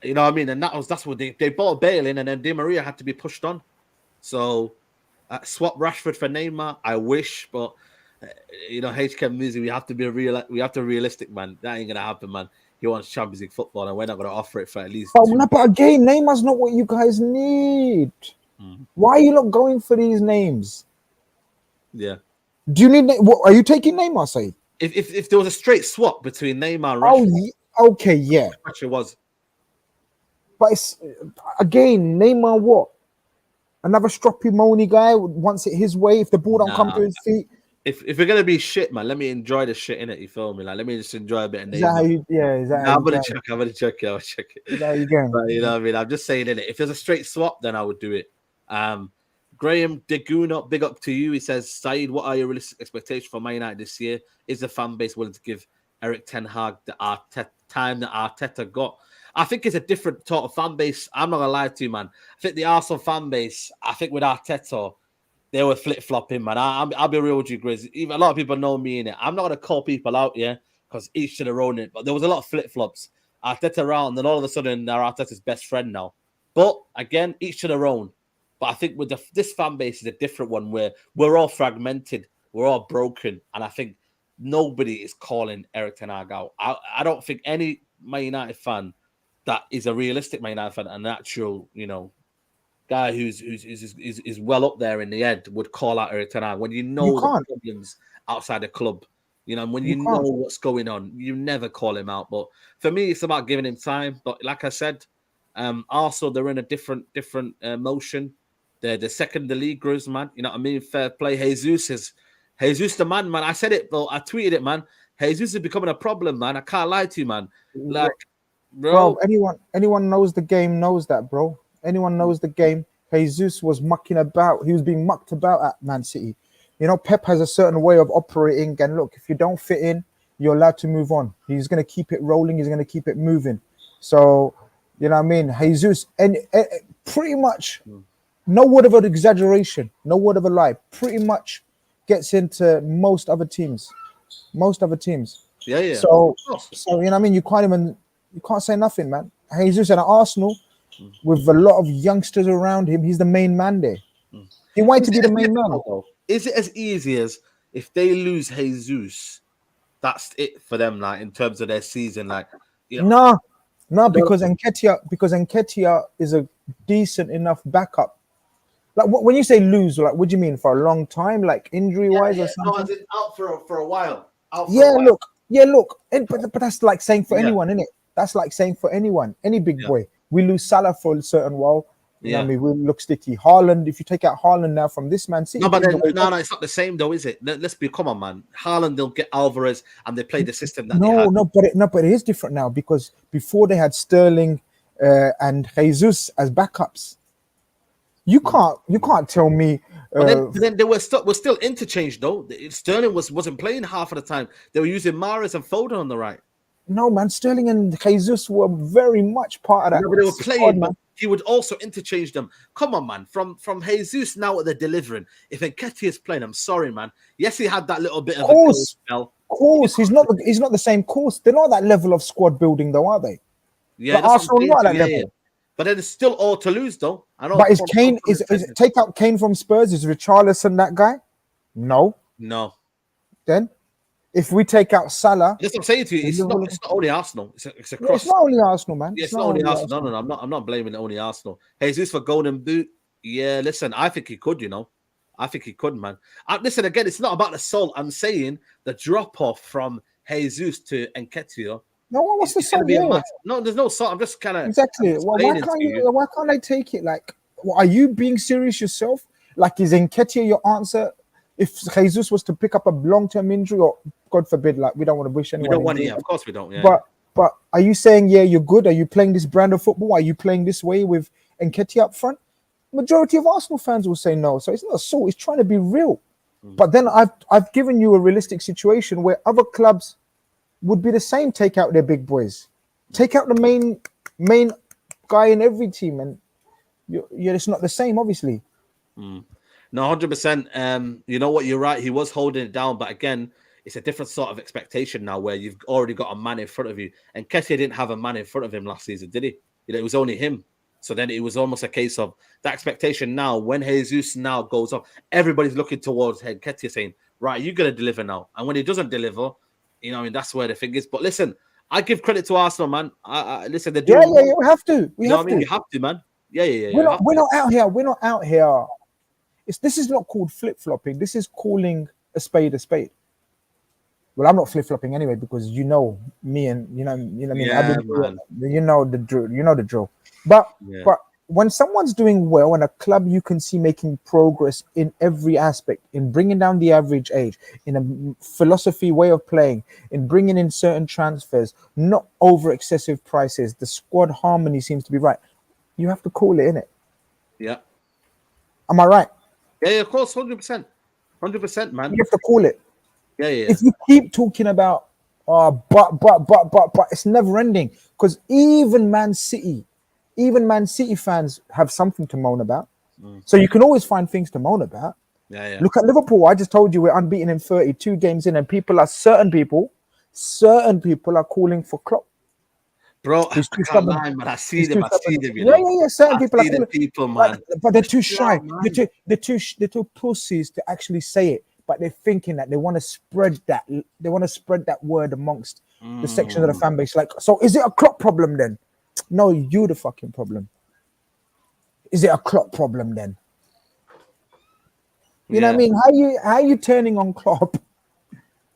Speaker 1: You know what I mean? And that's what they bought Bale in, and then Di Maria had to be pushed on. So swap Rashford for Neymar. I wish, but HK Music, we have to be realistic, man. That ain't gonna happen, man. He wants Champions League football, and we're not gonna offer it for at least.
Speaker 2: But again, Neymar's not what you guys need. Why are you not going for these names?
Speaker 1: Yeah.
Speaker 2: Do you need? What are you taking Neymar? Say
Speaker 1: if there was a straight swap between Neymar and Rashford.
Speaker 2: Oh, okay, yeah.
Speaker 1: Actually, was.
Speaker 2: But it's again Neymar. What? Another stroppy moany guy wants it his way. If the ball don't come
Speaker 1: Nah.
Speaker 2: to his feet,
Speaker 1: If we're gonna be shit, man, let me enjoy the shit in it. You feel me? Like, let me just enjoy a bit of
Speaker 2: is that how
Speaker 1: Neymar.
Speaker 2: you? Yeah, is that how
Speaker 1: Nah,
Speaker 2: you
Speaker 1: I'm gonna
Speaker 2: going?
Speaker 1: check. I'm gonna check it. I'll check it.
Speaker 2: Is that how you going?
Speaker 1: But you know what I mean? I'm just saying in it. If there's a straight swap, then I would do it. Graham Deguna, big up to you. He says, Saeed, what are your realistic expectations for Man United this year? Is the fan base willing to give Eric Ten Hag the time that Arteta got? I think it's a different sort of fan base. I'm not gonna lie to you, man. I think the Arsenal fan base, I think with Arteta, they were flip flopping, man. I'll be real with you, Grizz. Even a lot of people know me in it. I'm not gonna call people out, yeah, because each to their own. It, but there was a lot of flip flops. Arteta around, and then all of a sudden, they're Arteta's best friend now. But again, each to their own. But I think with this fan base is a different one where we're all fragmented, we're all broken, and I think nobody is calling Eric Ten Hag out. I don't think any Man United fan that is a realistic Man United fan, an actual, guy who's well up there in the head would call out Eric Ten Hag when you know
Speaker 2: You
Speaker 1: the
Speaker 2: can't.
Speaker 1: problems outside the club. When
Speaker 2: You
Speaker 1: you know
Speaker 2: can't.
Speaker 1: what's going on, you never call him out. But for me, it's about giving him time. But like I said, also they're in a different motion. They're the second in the league, Grizz, man. You know what I mean? Fair play. Jesus the man. I said it, though. I tweeted it, man. Jesus is becoming a problem, man. I can't lie to you, man. Like, bro.
Speaker 2: Anyone knows the game knows that, bro. Anyone knows the game. Jesus was mucking about. He was being mucked about at Man City. Pep has a certain way of operating. And look, if you don't fit in, you're allowed to move on. He's going to keep it rolling. He's going to keep it moving. So, you know what I mean? Jesus, and pretty much, no word of an exaggeration, no word of a lie, pretty much gets into most other teams.
Speaker 1: Yeah.
Speaker 2: So you know what I mean? You can't say nothing, man. Jesus at Arsenal with a lot of youngsters around him, he's the main man there. He wanted to be the main man.
Speaker 1: Is it as easy as if they lose Jesus, that's it for them, like in terms of their season? Like,
Speaker 2: No, because Nketiah is a decent enough backup. Like when you say lose, like what do you mean, for a long time, like injury wise or something?
Speaker 1: No, as in out for a while.
Speaker 2: Look, but that's like saying for anyone, isn't it? That's like saying for anyone, any big boy. We lose Salah for a certain while. You know what I mean? We look sticky. Haaland, if you take out Haaland now from this Man City.
Speaker 1: No, but then, no, it's not the same though, is it? Let's be, come on, man. Haaland, they'll get Alvarez and they play the system that they had.
Speaker 2: But it is different now because before they had Sterling and Jesus as backups. You can't tell me.
Speaker 1: But then they were still interchanged though. Sterling wasn't playing half of the time. They were using Mahrez and Foden on the right.
Speaker 2: No, man, Sterling and Jesus were very much part of that.
Speaker 1: But they were playing, man. He would also interchange them. Come on, man. From Jesus now at the delivering. If Nketiah is playing, I'm sorry, man. Yes, he had that little bit of a spell.
Speaker 2: Of course, he's not the same course. They're not that level of squad building, though, are they?
Speaker 1: Yeah,
Speaker 2: Arsenal not at that level.
Speaker 1: Yeah. But then it's still all to lose, though.
Speaker 2: But is Kane? Is take out Kane from Spurs? Is Richarlison that guy? No. Then, if we take out Salah,
Speaker 1: that's what I'm saying to you. It's not only Arsenal. It's across.
Speaker 2: No, it's not only Arsenal, man.
Speaker 1: Yeah, it's not only Arsenal. No. I'm not blaming only Arsenal. Jesus for Golden Boot. Yeah, listen, I think he could. I think he could, man. Listen, again, it's not about the soul. I'm saying the drop off from Jesus to Nketiah.
Speaker 2: No, what's the salt?
Speaker 1: No, there's no salt. I'm just kind of
Speaker 2: exactly. Why can't I take it? Like, are you being serious yourself? Like, is Nketiah your answer? If Jesus was to pick up a long-term injury, or God forbid, like we don't want to wish anyone.
Speaker 1: We don't want it. Of course, we don't. Yeah.
Speaker 2: But are you saying you're good? Are you playing this brand of football? Are you playing this way with Nketiah up front? Majority of Arsenal fans will say no. So it's not assault. It's trying to be real. But then I've given you a realistic situation where other clubs would be the same. Take out their big boys, take out the main guy in every team, and it's not the same, obviously.
Speaker 1: No, 100%. You know what? You're right. He was holding it down, but again, it's a different sort of expectation now, where you've already got a man in front of you. And Nketiah didn't have a man in front of him last season, did he? It was only him. So then it was almost a case of the expectation now. When Jesus now goes up, everybody's looking towards Nketiah, saying, "Right, you're gonna deliver now." And when he doesn't deliver, that's where the thing is. But listen, I give credit to Arsenal, man. Listen, they're doing.
Speaker 2: Yeah, we have to. We have to.
Speaker 1: You have to, man. Yeah.
Speaker 2: We're not out here. We're not out here. This is not called flip flopping. This is calling a spade a spade. Well, I'm not flip flopping anyway because me and you know what I mean.
Speaker 1: Yeah,
Speaker 2: you know the drill. But when someone's doing well in a club, you can see making progress in every aspect, in bringing down the average age, in a philosophy way of playing, in bringing in certain transfers, not over excessive prices. The squad harmony seems to be right. You have to call it, innit?
Speaker 1: Yeah.
Speaker 2: Am I right?
Speaker 1: Yeah, of course, 100%. 100%, man.
Speaker 2: You have to call it.
Speaker 1: Yeah, yeah.
Speaker 2: If you keep talking about but it's never ending, because even Man City fans have something to moan about. So you can always find things to moan about.
Speaker 1: Yeah, yeah.
Speaker 2: Look at Liverpool. I just told you we're unbeaten in 32 games in, and certain people are calling for Klopp.
Speaker 1: Bro, I
Speaker 2: He's too
Speaker 1: can't
Speaker 2: stubborn.
Speaker 1: lie, man. I see
Speaker 2: He's
Speaker 1: them.
Speaker 2: too
Speaker 1: I see
Speaker 2: stubborn.
Speaker 1: them, you
Speaker 2: Yeah,
Speaker 1: know.
Speaker 2: yeah, yeah. Certain
Speaker 1: I
Speaker 2: people are
Speaker 1: see the
Speaker 2: calling,
Speaker 1: people, man.
Speaker 2: but they're too
Speaker 1: Chill
Speaker 2: shy.
Speaker 1: out, man.
Speaker 2: They're too pussies to actually say it. But they're thinking that they want to spread that. They want to spread that word amongst the section of the fan base. Like, so is it a Klopp problem then? No, you the fucking problem. Is it a Klopp problem then? You know what I mean? How are you turning on Klopp?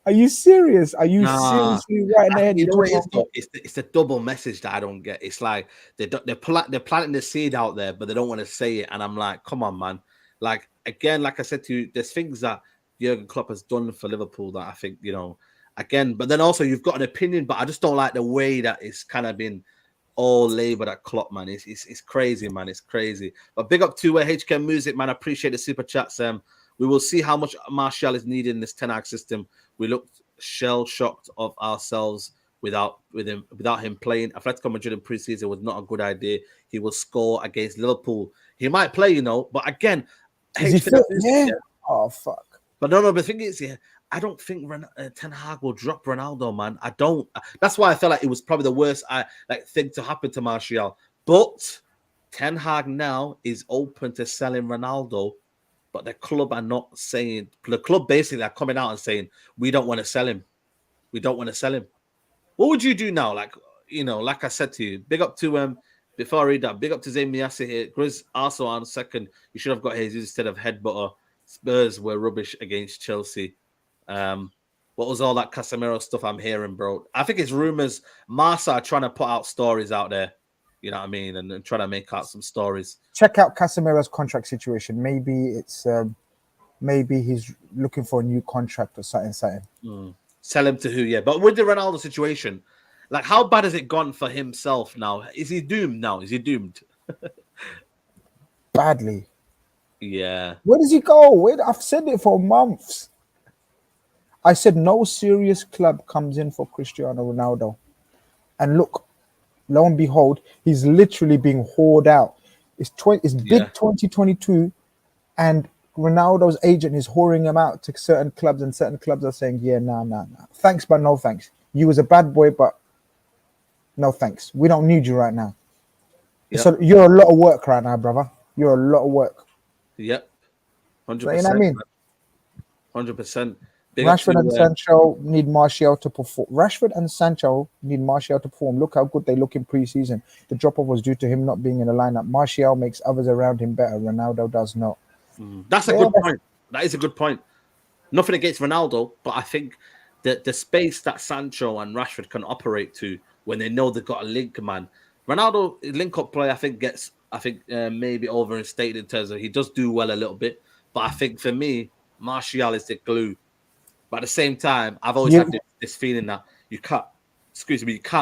Speaker 2: Are you serious? Are you
Speaker 1: Nah,
Speaker 2: seriously right in the head?
Speaker 1: you
Speaker 2: You're
Speaker 1: know what
Speaker 2: turning
Speaker 1: it
Speaker 2: on
Speaker 1: is
Speaker 2: Klopp?
Speaker 1: though? It's the double message that I don't get. It's like they're planting the seed out there, but they don't want to say it. And I'm like, come on, man. Like again, like I said to you, there's things that Jurgen Klopp has done for Liverpool that I think, you know, again. But then also you've got an opinion, but I just don't like the way that it's kind of been all labeled at Klopp, man. It's crazy, man. It's crazy. But big up to HK Music, man. I appreciate the super chats. We will see how much Martial is needed in this Ten Hag system. We looked shell shocked of ourselves without him playing. Atletico Madrid in preseason was not a good idea. He will score against Liverpool. He might play, you know, but again,
Speaker 2: Is he fit? Yeah. Oh fuck.
Speaker 1: But no, the thing is, yeah, I don't think Ten Hag will drop Ronaldo, man. I don't. That's why I felt like it was probably the worst thing to happen to Martial. But Ten Hag now is open to selling Ronaldo, but the club are not saying. The club basically are coming out and saying we don't want to sell him. We don't want to sell him. What would you do now? Like, you know, like I said to you, big up to before I read that, big up to Zayn Miasi here. Grizz also on second. You should have got Jesus instead of headbutter. Spurs were rubbish against Chelsea. What was all that Casemiro stuff I'm hearing, bro? I think it's rumors. Marsa are trying to put out stories out there. You know what I mean? And trying to make out some stories.
Speaker 2: Check out Casemiro's contract situation. Maybe it's maybe he's looking for a new contract or something.
Speaker 1: Sell him to who? Yeah, but with the Ronaldo situation, like how bad has it gone for himself now? Is he doomed now? Is he doomed?
Speaker 2: Badly.
Speaker 1: Yeah.
Speaker 2: Where does he go? I've said it for months. I said no serious club comes in for Cristiano Ronaldo. And look, lo and behold, he's literally being hoarded out. It's big 2022, and Ronaldo's agent is whoring him out to certain clubs, and certain clubs are saying, yeah, nah. Thanks, but no thanks. You was a bad boy, but no thanks. We don't need you right now.
Speaker 1: Yep.
Speaker 2: So you're a lot of work right now, brother. You're a lot of work.
Speaker 1: Yep. 100%.
Speaker 2: So, you know what I mean?
Speaker 1: 100%.
Speaker 2: Rashford and Sancho need Martial to perform. Look how good they look in pre-season. The drop-off was due to him not being in the lineup. Martial makes others around him better. Ronaldo does not.
Speaker 1: That's a good point. That is a good point. Nothing against Ronaldo, but I think that the space that Sancho and Rashford can operate to when they know they've got a link, man. Ronaldo link-up play, I think maybe overstated in terms of he does do well a little bit, but I think for me, Martial is the glue. But at the same time, I've always had this feeling that you can't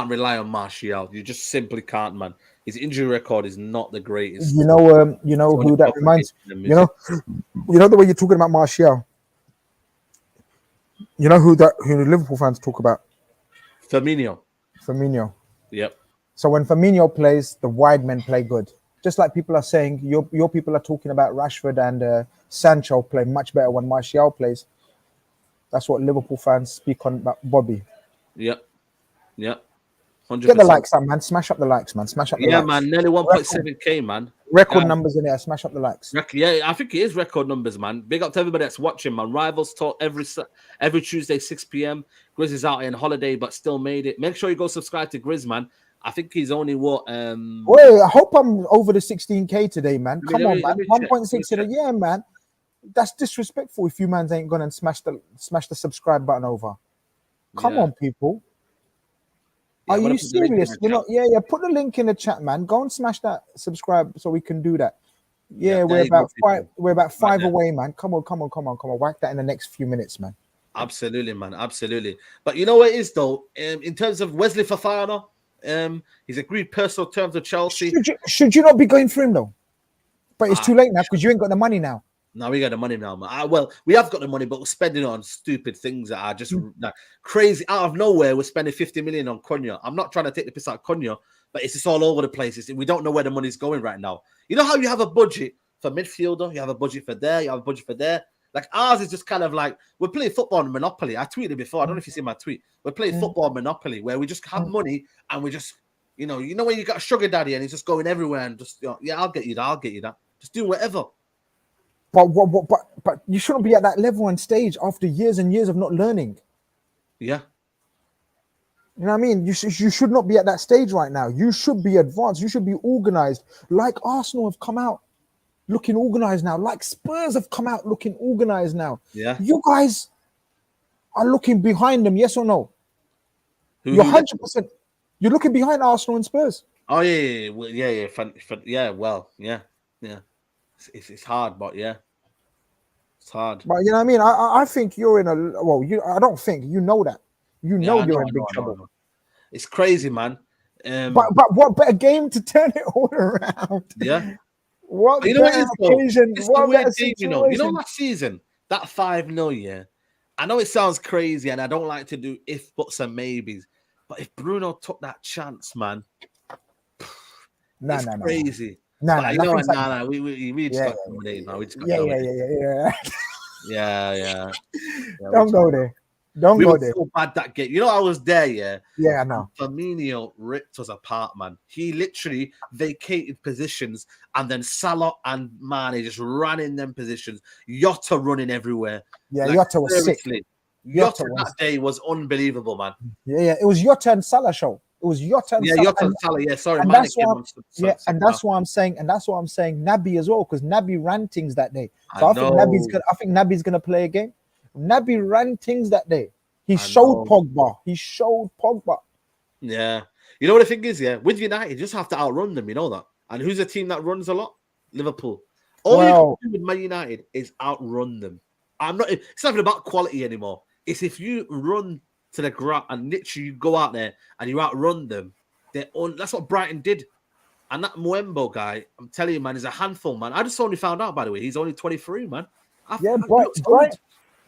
Speaker 1: rely on Martial. You just simply can't, man. His injury record is not the greatest.
Speaker 2: You know who that reminds. You know the way you're talking about Martial. You know who the Liverpool fans talk about?
Speaker 1: Firmino.
Speaker 2: Yep. So when Firmino plays, the wide men play good. Just like people are saying, your people are talking about Rashford and Sancho play much better when Martial plays. That's what Liverpool fans speak on about Bobby.
Speaker 1: Yep. 100%.
Speaker 2: Get the likes up, man. Smash up the likes, man. Smash up the likes.
Speaker 1: Yeah, man. Nearly 1.7K, man.
Speaker 2: Record numbers in there. Smash up the likes.
Speaker 1: Yeah, I think it is record numbers, man. Big up to everybody that's watching, man. Rivals talk every Tuesday, 6 p.m. Grizz is out on holiday, but still made it. Make sure you go subscribe to Grizz, man. I think he's only what?
Speaker 2: Wait, I hope I'm over the 16K today, man. Come on, man. 1.6 in a year, man. That's disrespectful if you mans ain't gonna smash the subscribe button over. Come on, people.
Speaker 1: Yeah,
Speaker 2: Are
Speaker 1: I'm gonna
Speaker 2: you
Speaker 1: put the link in
Speaker 2: serious?
Speaker 1: the
Speaker 2: You're
Speaker 1: chat.
Speaker 2: not. Yeah, yeah. Put the link in the chat, man. Go and smash that subscribe so we can do that.
Speaker 1: Yeah,
Speaker 2: Yeah,
Speaker 1: there
Speaker 2: we're
Speaker 1: you go,
Speaker 2: about five.
Speaker 1: people.
Speaker 2: We're about
Speaker 1: Right
Speaker 2: 5
Speaker 1: there.
Speaker 2: away, man. Come on, come on, come on, come on. Whack that in the next few minutes, man.
Speaker 1: Absolutely, man. Absolutely. But you know what it is though? In terms of Wesley Fofana, he's agreed personal terms with Chelsea.
Speaker 2: Should you not be going for him though? But it's
Speaker 1: Ah,
Speaker 2: too late now because you ain't got the money now.
Speaker 1: now we got the money now, man. Well, we have got the money, but we're spending it on stupid things that are just like crazy. Out of nowhere, we're spending 50 million on Cunha. I'm not trying to take the piss out of Cunha, but it's just all over the place. We don't know where the money's going right now. You know how you have a budget for midfielder, you have a budget for there, you have a budget for there. Like ours is just kind of like we're playing football in Monopoly. I tweeted before. I don't know if you see my tweet. We're playing football Monopoly where we just have money and we just, you know when you got a sugar daddy and he's just going everywhere and just, yeah, I'll get you that, I'll get you that. Just do whatever.
Speaker 2: But you shouldn't be at that level and stage after years and years of not learning.
Speaker 1: Yeah.
Speaker 2: You know what I mean? You should not be at that stage right now. You should be advanced. You should be organized. Like Arsenal have come out looking organized now. Like Spurs have come out looking organized now.
Speaker 1: Yeah.
Speaker 2: You guys are looking behind them, yes or no? You're 100%. You're looking behind Arsenal and Spurs.
Speaker 1: Oh yeah, well, yeah. Well, yeah. It's hard, but yeah, it's hard.
Speaker 2: But you know what I mean? I think you're in a I don't think you know that. You know you're in big trouble.
Speaker 1: It's crazy, man.
Speaker 2: But what better game to turn it all around?
Speaker 1: Yeah.
Speaker 2: What
Speaker 1: you know what
Speaker 2: better
Speaker 1: it is, though?
Speaker 2: occasion?
Speaker 1: It's
Speaker 2: What
Speaker 1: the weird
Speaker 2: better
Speaker 1: thing,
Speaker 2: situation?
Speaker 1: You know last season, that 5-0, yeah. I know it sounds crazy, and I don't like to do if, buts, and maybes. But if Bruno took that chance, man, it's crazy.
Speaker 2: Nah,
Speaker 1: We just got to accommodate now. We just got
Speaker 2: Yeah.
Speaker 1: Yeah,
Speaker 2: Don't go there. Don't go there.
Speaker 1: So bad that game. You know, I was there, yeah.
Speaker 2: Yeah, I know.
Speaker 1: Firmino ripped us apart, man. He literally vacated positions, and then Salah and Mane just ran in them positions. Jota running everywhere.
Speaker 2: Yeah, like, Jota was sick.
Speaker 1: Jota that day was unbelievable, man.
Speaker 2: Yeah. It was Jota and Salah show. It was Jota and Salah.
Speaker 1: Jota and Salah. Yeah, sorry,
Speaker 2: and that's why. And that's why I'm saying. And that's why I'm saying Naby as well, because Naby ran things that day. So I think Naby's gonna play a game. Naby ran things that day. He showed Pogba.
Speaker 1: Yeah. You know what the thing is, yeah? With United, you just have to outrun them, you know that? And who's a team that runs a lot? Liverpool. All you can do with Man United is outrun them. It's not even about quality anymore. It's if you run to the ground and literally you go out there and you outrun them, that's what Brighton did. And that Muembo guy, I'm telling you, man, is a handful, man. I just only found out, by the way, he's only 23, man.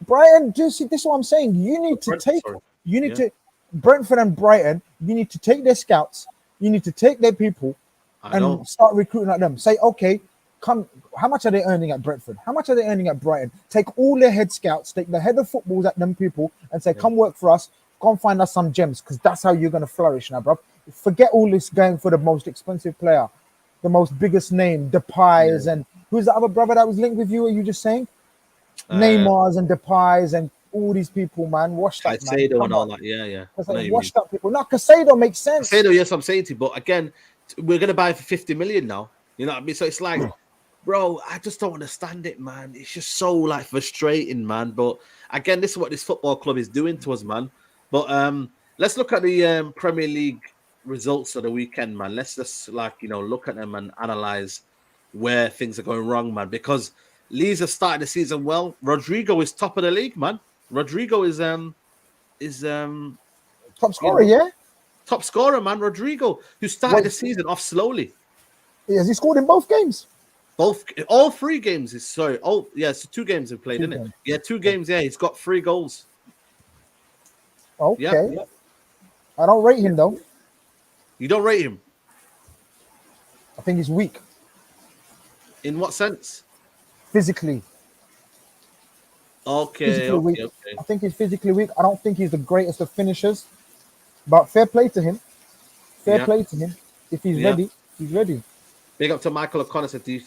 Speaker 2: Brighton, do you see, this is what I'm saying. You need to Brentford and Brighton, you need to take their scouts, you need to take their people and start recruiting like them. Say, okay, come, how much are they earning at Brentford? How much are they earning at Brighton? Take all their head scouts, take the head of footballs at them people and say, come work for us, go and find us some gems, because that's how you're going to flourish now, bro. Forget all this going for the most expensive player, the most biggest name, Depay's, and who's the other brother that was linked with you? Are you just saying? Neymar's and Depay's and all these people, man. Washed up, man.
Speaker 1: Casado and all that, yeah.
Speaker 2: Washed up people. No, Casado makes sense.
Speaker 1: Casado, yes, I'm saying to you, but again, we're gonna buy for 50 million now. You know what I mean? So it's like, bro, I just don't understand it, man. It's just so like frustrating, man. But again, this is what this football club is doing to us, man. But let's look at the Premier League results of the weekend, man. Let's just look at them and analyze where things are going wrong, man. Because Leeds have started the season well. Rodrigo is top of the league, man. Rodrigo is
Speaker 2: top scorer,
Speaker 1: top scorer, man. Rodrigo, who started the season off slowly.
Speaker 2: Has he scored in both games?
Speaker 1: All 3 games. So 2 games have played, isn't it? Yeah, 2 games. Yeah, he's got 3 goals.
Speaker 2: Okay. Yeah. I don't rate him though.
Speaker 1: You don't rate him?
Speaker 2: I think he's weak.
Speaker 1: In what sense?
Speaker 2: Physically.
Speaker 1: Okay.
Speaker 2: I think he's physically weak. I don't think he's the greatest of finishers. But fair play to him. Play to him. If he's ready, he's ready.
Speaker 1: Big up to Michael O'Connor. Said, do you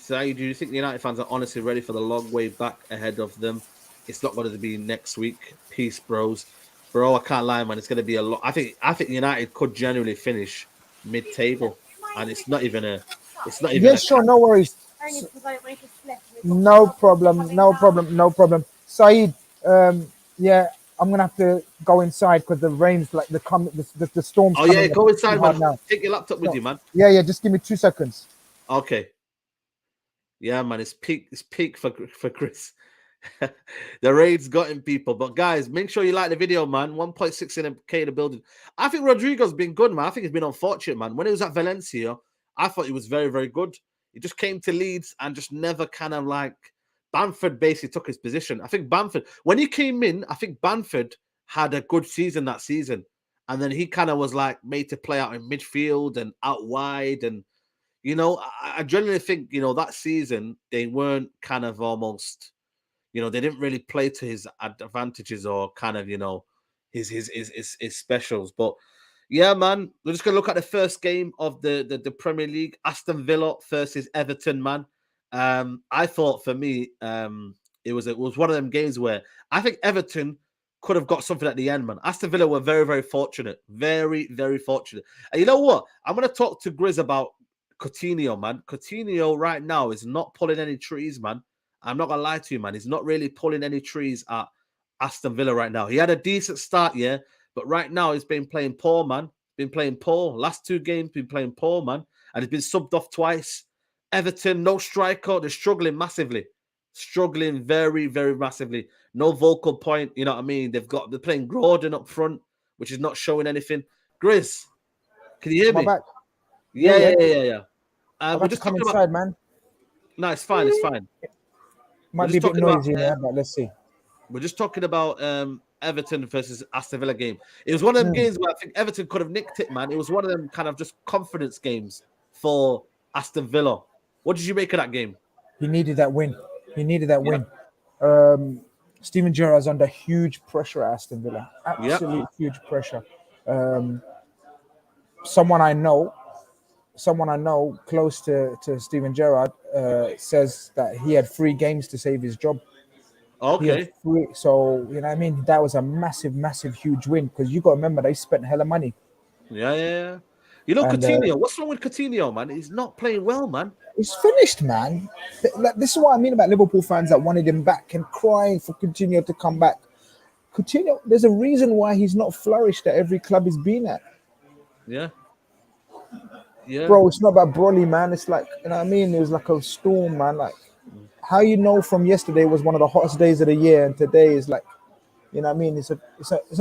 Speaker 1: think the United fans are honestly ready for the long way back ahead of them? It's not going to be next week. Peace, bros. Bro, I can't lie, man. It's going to be a lot. I think United could genuinely finish mid-table, and it's not even a.
Speaker 2: Sure, no worries. No problem. Saeed, I'm gonna have to go inside because the rain's like the storm's
Speaker 1: Oh
Speaker 2: coming
Speaker 1: yeah, go
Speaker 2: too
Speaker 1: inside,
Speaker 2: hard
Speaker 1: man.
Speaker 2: now.
Speaker 1: Take your laptop with
Speaker 2: So,
Speaker 1: you, man.
Speaker 2: yeah, just give me 2 seconds.
Speaker 1: Okay. Yeah, man. It's peak for Chris. The raid's got him, people. But guys, make sure you like the video, man. 1.6 in K in the building. I think Rodrigo's been good, man. I think he's been unfortunate, man. When he was at Valencia, I thought he was very, very good. He just came to Leeds and just never kind of like Bamford basically took his position. I think Bamford, when he came in, I think Bamford had a good season that season. And then he kind of was like made to play out in midfield and out wide. And, I generally think, that season they weren't kind of almost, they didn't really play to his advantages or kind of, his specials. But yeah, man, we're just gonna look at the first game of the Premier League, Aston Villa versus Everton, man. I thought for me, it was one of them games where I think Everton could have got something at the end, man. Aston Villa were very, very fortunate, very, very fortunate. And you know what? I'm gonna talk to Grizz about Coutinho, man. Coutinho right now is not pulling any trees, man. I'm not gonna lie to you, man. He's not really pulling any trees at Aston Villa right now. He had a decent start, yeah, but right now he's been playing poor, man. Been playing poor. Last 2 games, been playing poor, man. And he's been subbed off twice. Everton, no striker. They're struggling massively. Struggling very, very massively. No vocal point. You know what I mean? They're playing Gordon up front, which is not showing anything. Grizz, can you hear
Speaker 2: Am I
Speaker 1: me?
Speaker 2: back?
Speaker 1: Yeah.
Speaker 2: I'm
Speaker 1: We're
Speaker 2: about to
Speaker 1: just
Speaker 2: come
Speaker 1: talking
Speaker 2: inside,
Speaker 1: about.
Speaker 2: man.
Speaker 1: No, it's fine. It's fine.
Speaker 2: Might
Speaker 1: We're
Speaker 2: be a
Speaker 1: just
Speaker 2: bit
Speaker 1: talking about.
Speaker 2: noisy in there, but let's see.
Speaker 1: We're just talking about Everton versus Aston Villa game. It was one of them games where I think Everton could have nicked it, man. It was one of them kind of just confidence games for Aston Villa. What did you make of that game?
Speaker 2: He needed that win. He needed that
Speaker 1: Yep.
Speaker 2: win. Steven Gerrard's under huge pressure at Aston Villa.
Speaker 1: Yep.
Speaker 2: Absolute huge pressure. Someone I know close to Steven Gerrard says that he had 3 games to save his job. He had
Speaker 1: Okay.
Speaker 2: 3, so you know what I mean. That was a massive, huge win because you got to remember they spent hella money.
Speaker 1: Yeah.
Speaker 2: And
Speaker 1: Coutinho. What's wrong with Coutinho, man? He's not playing well, man.
Speaker 2: he's finished, man. This is what I mean about Liverpool fans that wanted him back and crying for Coutinho to come back. Coutinho, there's a reason why he's not flourished at every club he's been at.
Speaker 1: Yeah.
Speaker 2: Bro, it's not about Broly, man. It's like, you know what I mean? It was like a storm, man. Like, how you know from yesterday was one of the hottest days of the year, and today is like, you know what I mean? It's a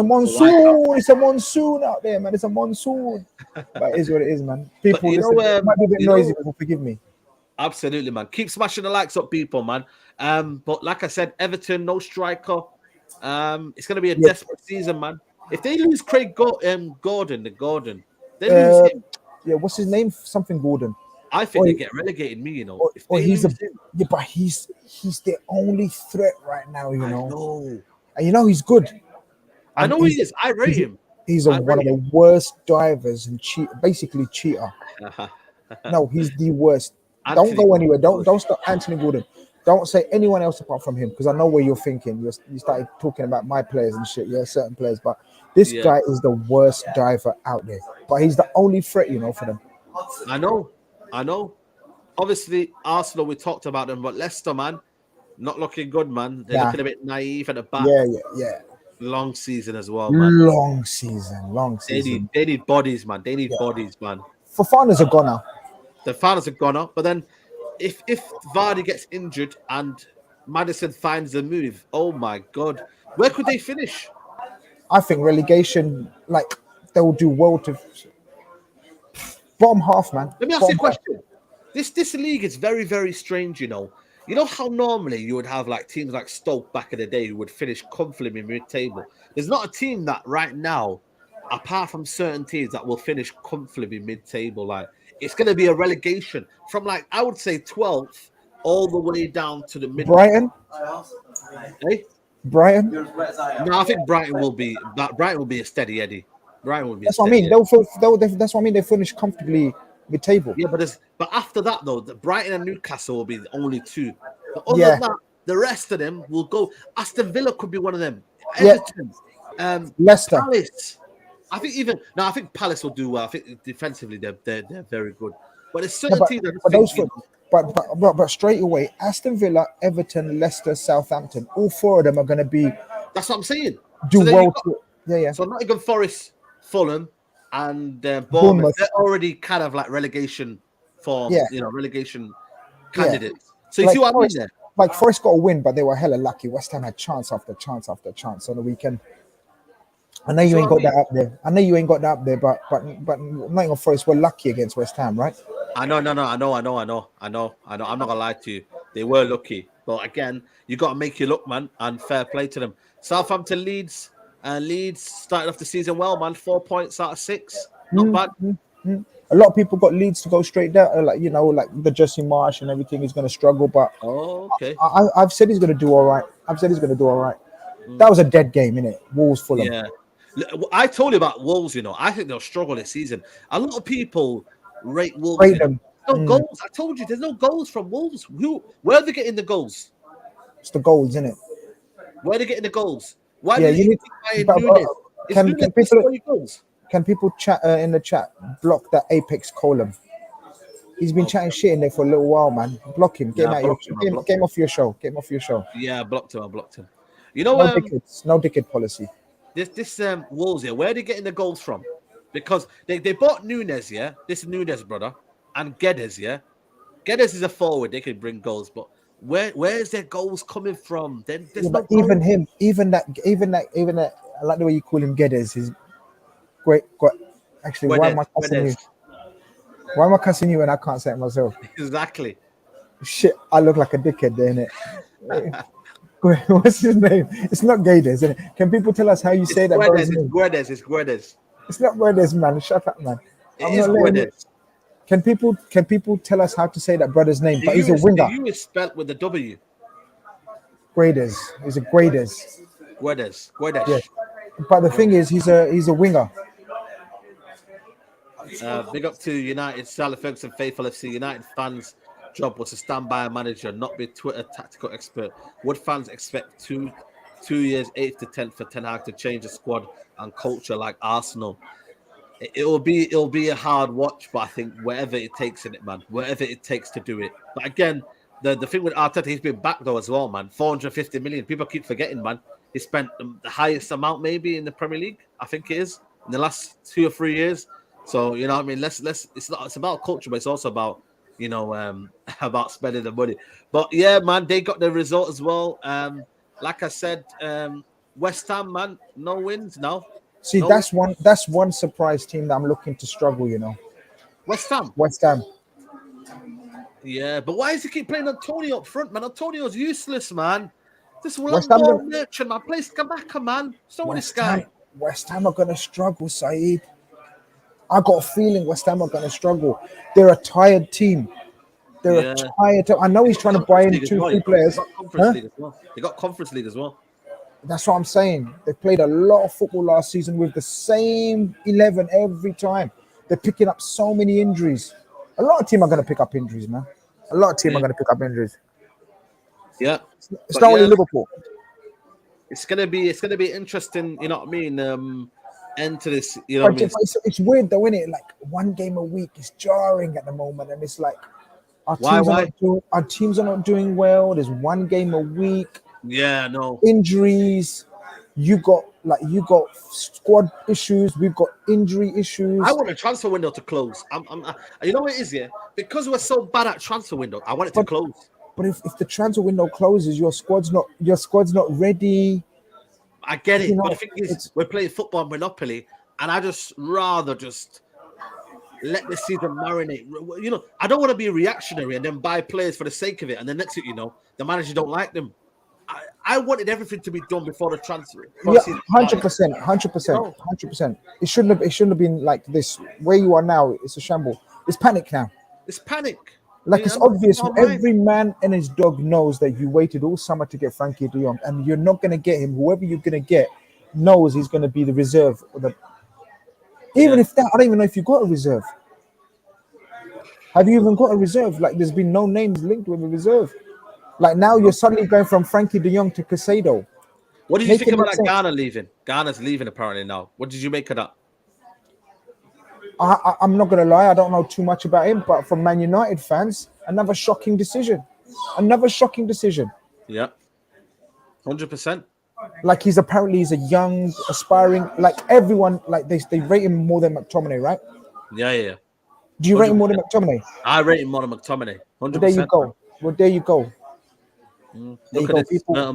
Speaker 2: monsoon. It's a monsoon out there, man. It's a monsoon. But it is what it is, man. People,
Speaker 1: But
Speaker 2: listen, it might be a bit noisy, but forgive me.
Speaker 1: Absolutely, man. Keep smashing the likes up, people, man. But like I said, Everton, no striker. It's gonna be a desperate season, man. If they lose Craig Gordon, they lose him.
Speaker 2: Yeah, what's his name? Something Gordon.
Speaker 1: I think they get relegated. If they lose him,
Speaker 2: but he's the only threat right now. You know.
Speaker 1: know.
Speaker 2: And you know he's good.
Speaker 1: I know he is. I rate him.
Speaker 2: He's one of the worst divers and basically cheater. No, he's the worst. Don't go anywhere. Don't stop Anthony Gordon. Don't say anyone else apart from him because I know where you're thinking. You started talking about my players and shit. Yeah, certain players, but this guy is the worst diver out there. But he's the only threat, for them.
Speaker 1: I know. Obviously, Arsenal, we talked about them, but Leicester, man, not looking good, man. They're looking a bit naive at the back.
Speaker 2: Yeah.
Speaker 1: Long season as well, man.
Speaker 2: Long season.
Speaker 1: They need bodies, man. They need bodies, man.
Speaker 2: Fofana's a goner.
Speaker 1: The finals have gone up, but then if Vardy gets injured and Maddison finds the move, oh my God, where could they finish?
Speaker 2: I think relegation, like they will do well to bottom half, man.
Speaker 1: Let me ask you a question. This league is very, very strange, You know how normally you would have like teams like Stoke back in the day who would finish comfortably mid-table. There's not a team that right now, apart from certain teams, that will finish comfortably mid-table. Like it's going to be a relegation from like I would say 12th all the way down to the mid.
Speaker 2: Brighton.
Speaker 1: Hey?
Speaker 2: Brighton.
Speaker 1: No, I think Brighton will be a steady Eddie. Brighton will be.
Speaker 2: That's what I mean. That's what I mean. They finish comfortably mid-table.
Speaker 1: Yeah, but after that though, the Brighton and Newcastle will be the only two. But other than that, the rest of them will go. Aston Villa could be one of them. Everton,
Speaker 2: Leicester.
Speaker 1: Palace. I think Palace will do well. I think defensively they're very good. But there's certain teams
Speaker 2: but straight away, Aston Villa, Everton, Leicester, Southampton, all 4 of them are going to be.
Speaker 1: That's what I'm saying.
Speaker 2: do
Speaker 1: So then you
Speaker 2: well.
Speaker 1: got
Speaker 2: Yeah.
Speaker 1: so Nottingham Forest, Fulham, and Bournemouth.
Speaker 2: Bournemouth.
Speaker 1: They're already kind of like relegation
Speaker 2: Yeah,
Speaker 1: form, relegation
Speaker 2: yeah.
Speaker 1: candidates. So you see what I mean there?
Speaker 2: Forest got a win, but they were hella lucky. West Ham had chance after chance after chance on the weekend. I know
Speaker 1: You
Speaker 2: you
Speaker 1: see
Speaker 2: ain't
Speaker 1: what I
Speaker 2: got
Speaker 1: mean?
Speaker 2: that up there. I know you ain't got that up there, but Nottingham Forest were lucky against West Ham, right?
Speaker 1: I know, no, I know. I'm not gonna lie to you. They were lucky, but again, you got to make you look, man, and fair play to them. Southampton, Leeds, and Leeds started off the season well, man. 4 points out of 6, not bad.
Speaker 2: A lot of people got Leeds to go straight there, like the Jesse Marsh and everything is going to struggle, but
Speaker 1: Oh, okay,
Speaker 2: I've said he's going to do all right. I've said he's going to do all right.
Speaker 1: Mm.
Speaker 2: That was a dead game, innit? Wolves, Fulham.
Speaker 1: Yeah. I told you about Wolves. I think they'll struggle this season. A lot of people rate Wolves.
Speaker 2: Rate them.
Speaker 1: No goals. I told you, there's no goals from Wolves. Where are they getting the goals?
Speaker 2: It's the goals, innit?
Speaker 1: Where are they getting the goals? Why
Speaker 2: Yeah,
Speaker 1: do they
Speaker 2: you
Speaker 1: keep
Speaker 2: need.
Speaker 1: buying
Speaker 2: But,
Speaker 1: Nunez? Is
Speaker 2: can
Speaker 1: Nunez
Speaker 2: can
Speaker 1: not
Speaker 2: people
Speaker 1: scoring goals?
Speaker 2: can people chat in the chat block that Apex column? He's been
Speaker 1: Okay.
Speaker 2: chatting shit in there for a little while, man. Block him. Get
Speaker 1: Yeah,
Speaker 2: him
Speaker 1: I
Speaker 2: out your
Speaker 1: blocked him. I blocked
Speaker 2: get him
Speaker 1: him.
Speaker 2: off your show. Get him off your show.
Speaker 1: Yeah, I blocked him. I blocked him.
Speaker 2: No dickheads. No dickhead policy.
Speaker 1: This Wolves here, where are they getting the goals from? Because they bought Nunez, yeah. This Nunez brother and Guedes, yeah. Guedes is a forward; they can bring goals, but where's their goals coming from? Then
Speaker 2: Yeah,
Speaker 1: there's no
Speaker 2: but
Speaker 1: goals.
Speaker 2: even that. I like the way you call him Guedes. He's great. Actually, why am I cussing you?
Speaker 1: Guedes.
Speaker 2: Why am I cussing you when I can't say it myself?
Speaker 1: Exactly.
Speaker 2: Shit, I look like a dickhead there, innit? What's his name? It's not Guedes, innit? Can people tell us how you
Speaker 1: It's
Speaker 2: say that
Speaker 1: Guedes.
Speaker 2: brother's
Speaker 1: It's
Speaker 2: name?
Speaker 1: Guedes. It's Guedes.
Speaker 2: It's not Guedes, man. Shut up, man.
Speaker 1: It
Speaker 2: I'm
Speaker 1: is
Speaker 2: not letting you.
Speaker 1: Guedes.
Speaker 2: Can people tell us how to say that brother's name? But he's a
Speaker 1: The
Speaker 2: winger.
Speaker 1: U is spelled with the W.
Speaker 2: Graders. He's a Graders.
Speaker 1: Guedes.
Speaker 2: Yeah.
Speaker 1: Guedes.
Speaker 2: But the thing is, he's a winger.
Speaker 1: Big up to United. Sally Ferguson, faithful FC United fans' job was to stand by a manager, not be a Twitter tactical expert. Would fans expect 2 years, 8th to 10th for Ten Hag to change the squad and culture like Arsenal? It'll be a hard watch, but I think wherever it takes in it, man, wherever it takes to do it. But again, the thing with Arteta, he's been back though as well, man. 450 million. People keep forgetting, man. He spent the highest amount maybe in the Premier League, I think it is, in the last 2 or 3 years. So you know what I mean. Let's. It's about culture, but it's also about about spending the money. But yeah, man, they got the result as well. Like I said, West Ham, man, no wins now.
Speaker 2: See,
Speaker 1: No
Speaker 2: that's one surprise team that I'm looking to struggle.
Speaker 1: West Ham.
Speaker 2: West Ham.
Speaker 1: Yeah, but why does he keep playing Antonio up front, man? Antonio's useless, man. This
Speaker 2: West
Speaker 1: long
Speaker 2: Ham.
Speaker 1: ball merchant, man. Play Kabaka, man. So with this
Speaker 2: West Ham.
Speaker 1: guy.
Speaker 2: West Ham are gonna struggle, Saeed. I got a feeling West Ham are gonna struggle. They're a tired team. They're a
Speaker 1: Yeah.
Speaker 2: tired team. I know he's trying to buy in
Speaker 1: League as
Speaker 2: two,
Speaker 1: well,
Speaker 2: three players.
Speaker 1: They got Conference
Speaker 2: Huh?
Speaker 1: League as well. They got Conference League as well.
Speaker 2: That's what I'm saying. They played a lot of football last season with the same 11 every time. They're picking up so many injuries. A lot of teams are going to pick up injuries, man. A lot of teams
Speaker 1: Yeah.
Speaker 2: are going to pick up injuries.
Speaker 1: Yeah.
Speaker 2: It's
Speaker 1: But
Speaker 2: not only
Speaker 1: yeah,
Speaker 2: Liverpool.
Speaker 1: it's gonna be interesting, you know what I mean? End to this, you know what
Speaker 2: But
Speaker 1: I mean?
Speaker 2: it's weird though, isn't it? Like one game a week is jarring at the moment, and it's like
Speaker 1: Why?
Speaker 2: our teams are not doing well. There's one game a week,
Speaker 1: Yeah, no.
Speaker 2: injuries. You got squad issues. We've got injury issues.
Speaker 1: I want a transfer window to close. You know what it is, yeah? Because we're so bad at transfer window, I want it to
Speaker 2: But
Speaker 1: close.
Speaker 2: But if the transfer window closes, your squad's not ready.
Speaker 1: I get
Speaker 2: You
Speaker 1: it, but the
Speaker 2: know,
Speaker 1: thing is,
Speaker 2: it's
Speaker 1: we're playing football Monopoly, and I just rather just let the season marinate. I don't want to be reactionary and then buy players for the sake of it, and then next thing you know, the manager don't like them. I wanted everything to be done before the transfer. Before
Speaker 2: yeah,
Speaker 1: the season started.
Speaker 2: 100%, 100%,
Speaker 1: No.
Speaker 2: 100%. It shouldn't have been like this. Where you are now, it's a shamble. It's panic now.
Speaker 1: It's panic.
Speaker 2: Like it's
Speaker 1: I'm not
Speaker 2: obvious.
Speaker 1: online.
Speaker 2: Every man and his dog knows that you waited all summer to get Frankie De Jong, and you're not gonna get him. Whoever you're gonna get knows he's gonna be the reserve. Even
Speaker 1: Yeah.
Speaker 2: if that, I don't even know if you got a reserve. Have you even got a reserve? Like there's been no names linked with a reserve. Like now you're suddenly going from Frankie De Jong to Casado.
Speaker 1: What did you
Speaker 2: Make
Speaker 1: think
Speaker 2: it
Speaker 1: about
Speaker 2: make
Speaker 1: that
Speaker 2: sense.
Speaker 1: Ghana leaving? Ghana's leaving apparently now. What did you make of that?
Speaker 2: I'm not gonna lie, I don't know too much about him, but from Man United fans, another shocking decision. Another shocking decision.
Speaker 1: Yeah, 100%.
Speaker 2: Like he's a young, aspiring. Like everyone, like they rate him more than McTominay, right?
Speaker 1: Yeah.
Speaker 2: Do you rate him more
Speaker 1: 100%.
Speaker 2: than McTominay?
Speaker 1: I rate him more than McTominay.
Speaker 2: Well, there you
Speaker 1: 100%.
Speaker 2: go. Well, there you go. There you
Speaker 1: Look at
Speaker 2: go,
Speaker 1: this.
Speaker 2: people.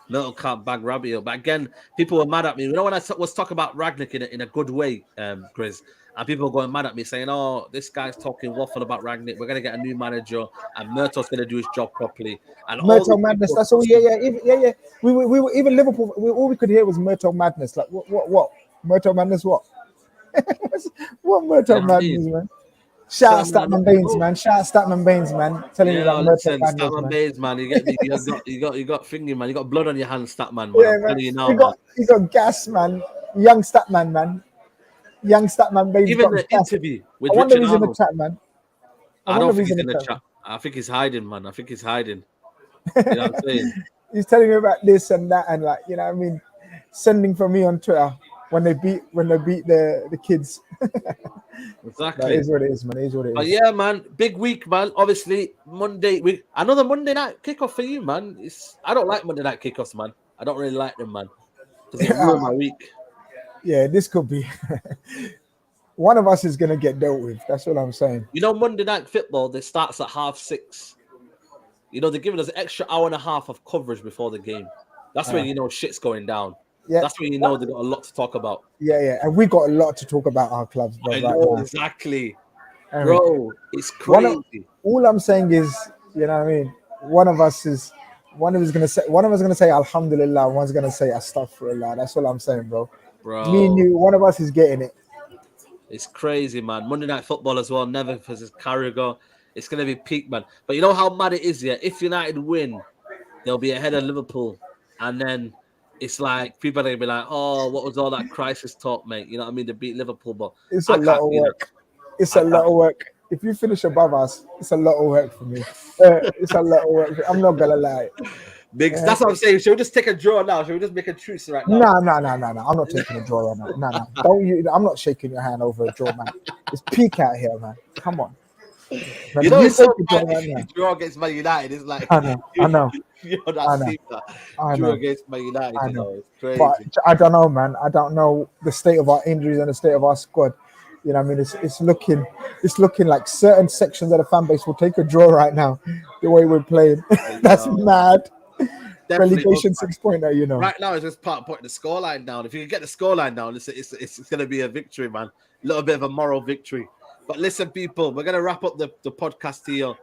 Speaker 1: Myrtle can't bag Rabiot. But again, people were mad at me. You know, when I was talking about Ragnick in a good way, Grizz, and people were going mad at me saying, oh, this guy's talking waffle about Ragnick. We're going to get a new manager and Myrtle's going to do his job properly. And all
Speaker 2: Myrtle
Speaker 1: these
Speaker 2: madness.
Speaker 1: people,
Speaker 2: That's all. Yeah. We were even Liverpool. All we could hear was Myrtle madness. Like what? Myrtle madness. What? What Myrtle
Speaker 1: you know what I
Speaker 2: madness,
Speaker 1: mean?
Speaker 2: man? Shout out
Speaker 1: So,
Speaker 2: Statman Baines, man. Shout out Statman Baines, man. Telling you
Speaker 1: yeah,
Speaker 2: about Myrtle
Speaker 1: listen,
Speaker 2: madness,
Speaker 1: Statman
Speaker 2: man.
Speaker 1: Baines, man. You get me? You got thingy, man. You got blood on your hands, Statman, man.
Speaker 2: Yeah,
Speaker 1: I'm
Speaker 2: man.
Speaker 1: telling you now,
Speaker 2: You
Speaker 1: man.
Speaker 2: got gas, man. Young Statman, man. Young Statman Baines
Speaker 1: Even
Speaker 2: got
Speaker 1: the
Speaker 2: gas.
Speaker 1: interview
Speaker 2: I
Speaker 1: with
Speaker 2: wonder if
Speaker 1: Richard
Speaker 2: he's in the
Speaker 1: Arnold.
Speaker 2: chat, man.
Speaker 1: I
Speaker 2: wonder
Speaker 1: don't
Speaker 2: if
Speaker 1: think
Speaker 2: he's
Speaker 1: he's in the
Speaker 2: chat.
Speaker 1: chat. I think he's hiding, man. I think he's hiding. You know what I'm saying?
Speaker 2: He's telling me about this and that, and like, you know what I mean, sending for me on Twitter when they beat the kids. That
Speaker 1: Exactly.
Speaker 2: is what it is, man. It is what it
Speaker 1: But
Speaker 2: is.
Speaker 1: yeah, man, big week, man. Obviously, Monday week, another Monday night kickoff for you, man. I don't like Monday night kickoffs, man. I don't really like them, man, because they ruin my week.
Speaker 2: Yeah, this could be one of us is gonna get dealt with. That's what I'm saying.
Speaker 1: You know, Monday night football, they starts at 6:30. You know, they're giving us an extra hour and a half of coverage before the game. That's when you know shit's going down.
Speaker 2: Yeah,
Speaker 1: That's when you know they've got a lot to talk about.
Speaker 2: yeah, and we got a lot to talk about our clubs, bro.
Speaker 1: I
Speaker 2: Right
Speaker 1: know
Speaker 2: now.
Speaker 1: exactly,
Speaker 2: I mean,
Speaker 1: bro. It's crazy.
Speaker 2: all I'm saying is, you know what I mean. One of us is gonna say Alhamdulillah. One's gonna say Astaghfirullah. That's all I'm saying, bro. Me and
Speaker 1: Bro,
Speaker 2: you, one of us is getting it.
Speaker 1: it's crazy, man. Monday night football as well. Never versus Carragher. It's gonna be peak, man. But you know how mad it is, yeah. If United win, they'll be ahead of Liverpool, and then it's like people are gonna be like, "Oh, what was all that crisis talk, mate?" You know what I mean? They beat Liverpool, but
Speaker 2: It's
Speaker 1: I
Speaker 2: a lot
Speaker 1: can't
Speaker 2: of
Speaker 1: see that.
Speaker 2: work. It's a lot of work. If you finish above us, it's a lot of work for me. It's a lot of work. I'm not gonna lie.
Speaker 1: Biggs, that's what I'm saying. Should we just take a draw now? Should we just make a truce right now?
Speaker 2: No. I'm not taking a draw right now. No. Don't you? I'm not shaking your hand over a draw, man. It's peak out here, man. Come on. Man,
Speaker 1: You know, it's so
Speaker 2: take a draw
Speaker 1: bad
Speaker 2: right
Speaker 1: if
Speaker 2: now.
Speaker 1: you draw against Man United. It's like
Speaker 2: I know.
Speaker 1: you know
Speaker 2: I
Speaker 1: that
Speaker 2: know.
Speaker 1: scene that
Speaker 2: I
Speaker 1: draw
Speaker 2: know.
Speaker 1: against Man United.
Speaker 2: I
Speaker 1: You
Speaker 2: know.
Speaker 1: know, it's crazy.
Speaker 2: But I don't know, man. I don't know the state of our injuries and the state of our squad. You know what I mean? It's looking like certain sections of the fan base will take a draw right now, the way we're playing. That's mad.
Speaker 1: Definitely
Speaker 2: Relegation
Speaker 1: does, man.
Speaker 2: 6-pointer, you know.
Speaker 1: Right now, it's just putting the scoreline down. If you can get the scoreline down, it's going to be a victory, man. A little bit of a moral victory. But listen, people, we're going to wrap up the podcast here.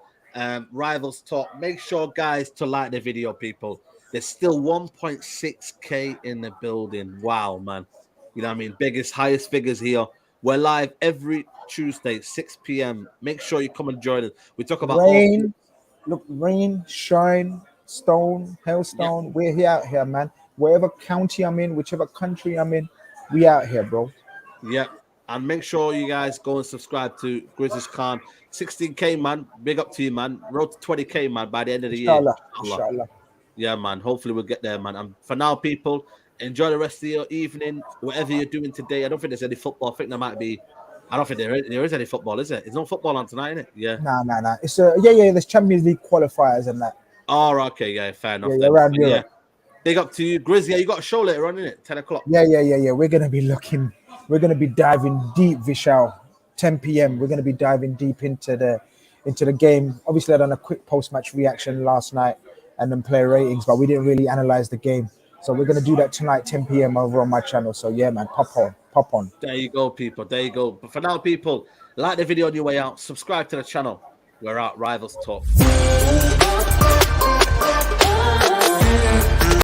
Speaker 1: Rivals Talk. Make sure, guys, to like the video, people. There's still 1.6K in the building. Wow, man. You know what I mean? Highest figures here. We're live every Tuesday, 6 p.m. Make sure you come and join us. We talk about
Speaker 2: rain, shine, stone, hailstone. We're here out here, man. Wherever county I'm in, whichever country I'm in, we out here, bro.
Speaker 1: Yeah. And make sure you guys go and subscribe to Grizz's Khan. 16K, man. Big up to you, man. Road to 20K, man, by the end of the year.
Speaker 2: Inshallah.
Speaker 1: Yeah, man. Hopefully we'll get there, man. And for now, people, enjoy the rest of your evening, whatever you're doing today. I don't think there's any football. I think there might be. I don't think there is any football, is there? There's no football on tonight, isn't it? Yeah.
Speaker 2: Nah. It's there's Champions League qualifiers and that.
Speaker 1: Oh, okay, yeah, fair enough.
Speaker 2: Yeah, around Europe.
Speaker 1: Big up to you, Grizz. Yeah, you got a show later on, innit? 10 o'clock.
Speaker 2: Yeah. We're gonna be diving deep, Vishal. 10 p.m. We're gonna be diving deep into the game. Obviously, I done a quick post-match reaction last night and then player ratings, but we didn't really analyze the game. So we're gonna do that tonight, 10 p.m. over on my channel. So yeah, man, pop on.
Speaker 1: There you go, people. There you go. But for now, people, like the video on your way out. Subscribe to the channel. We're out. Rivals Talk.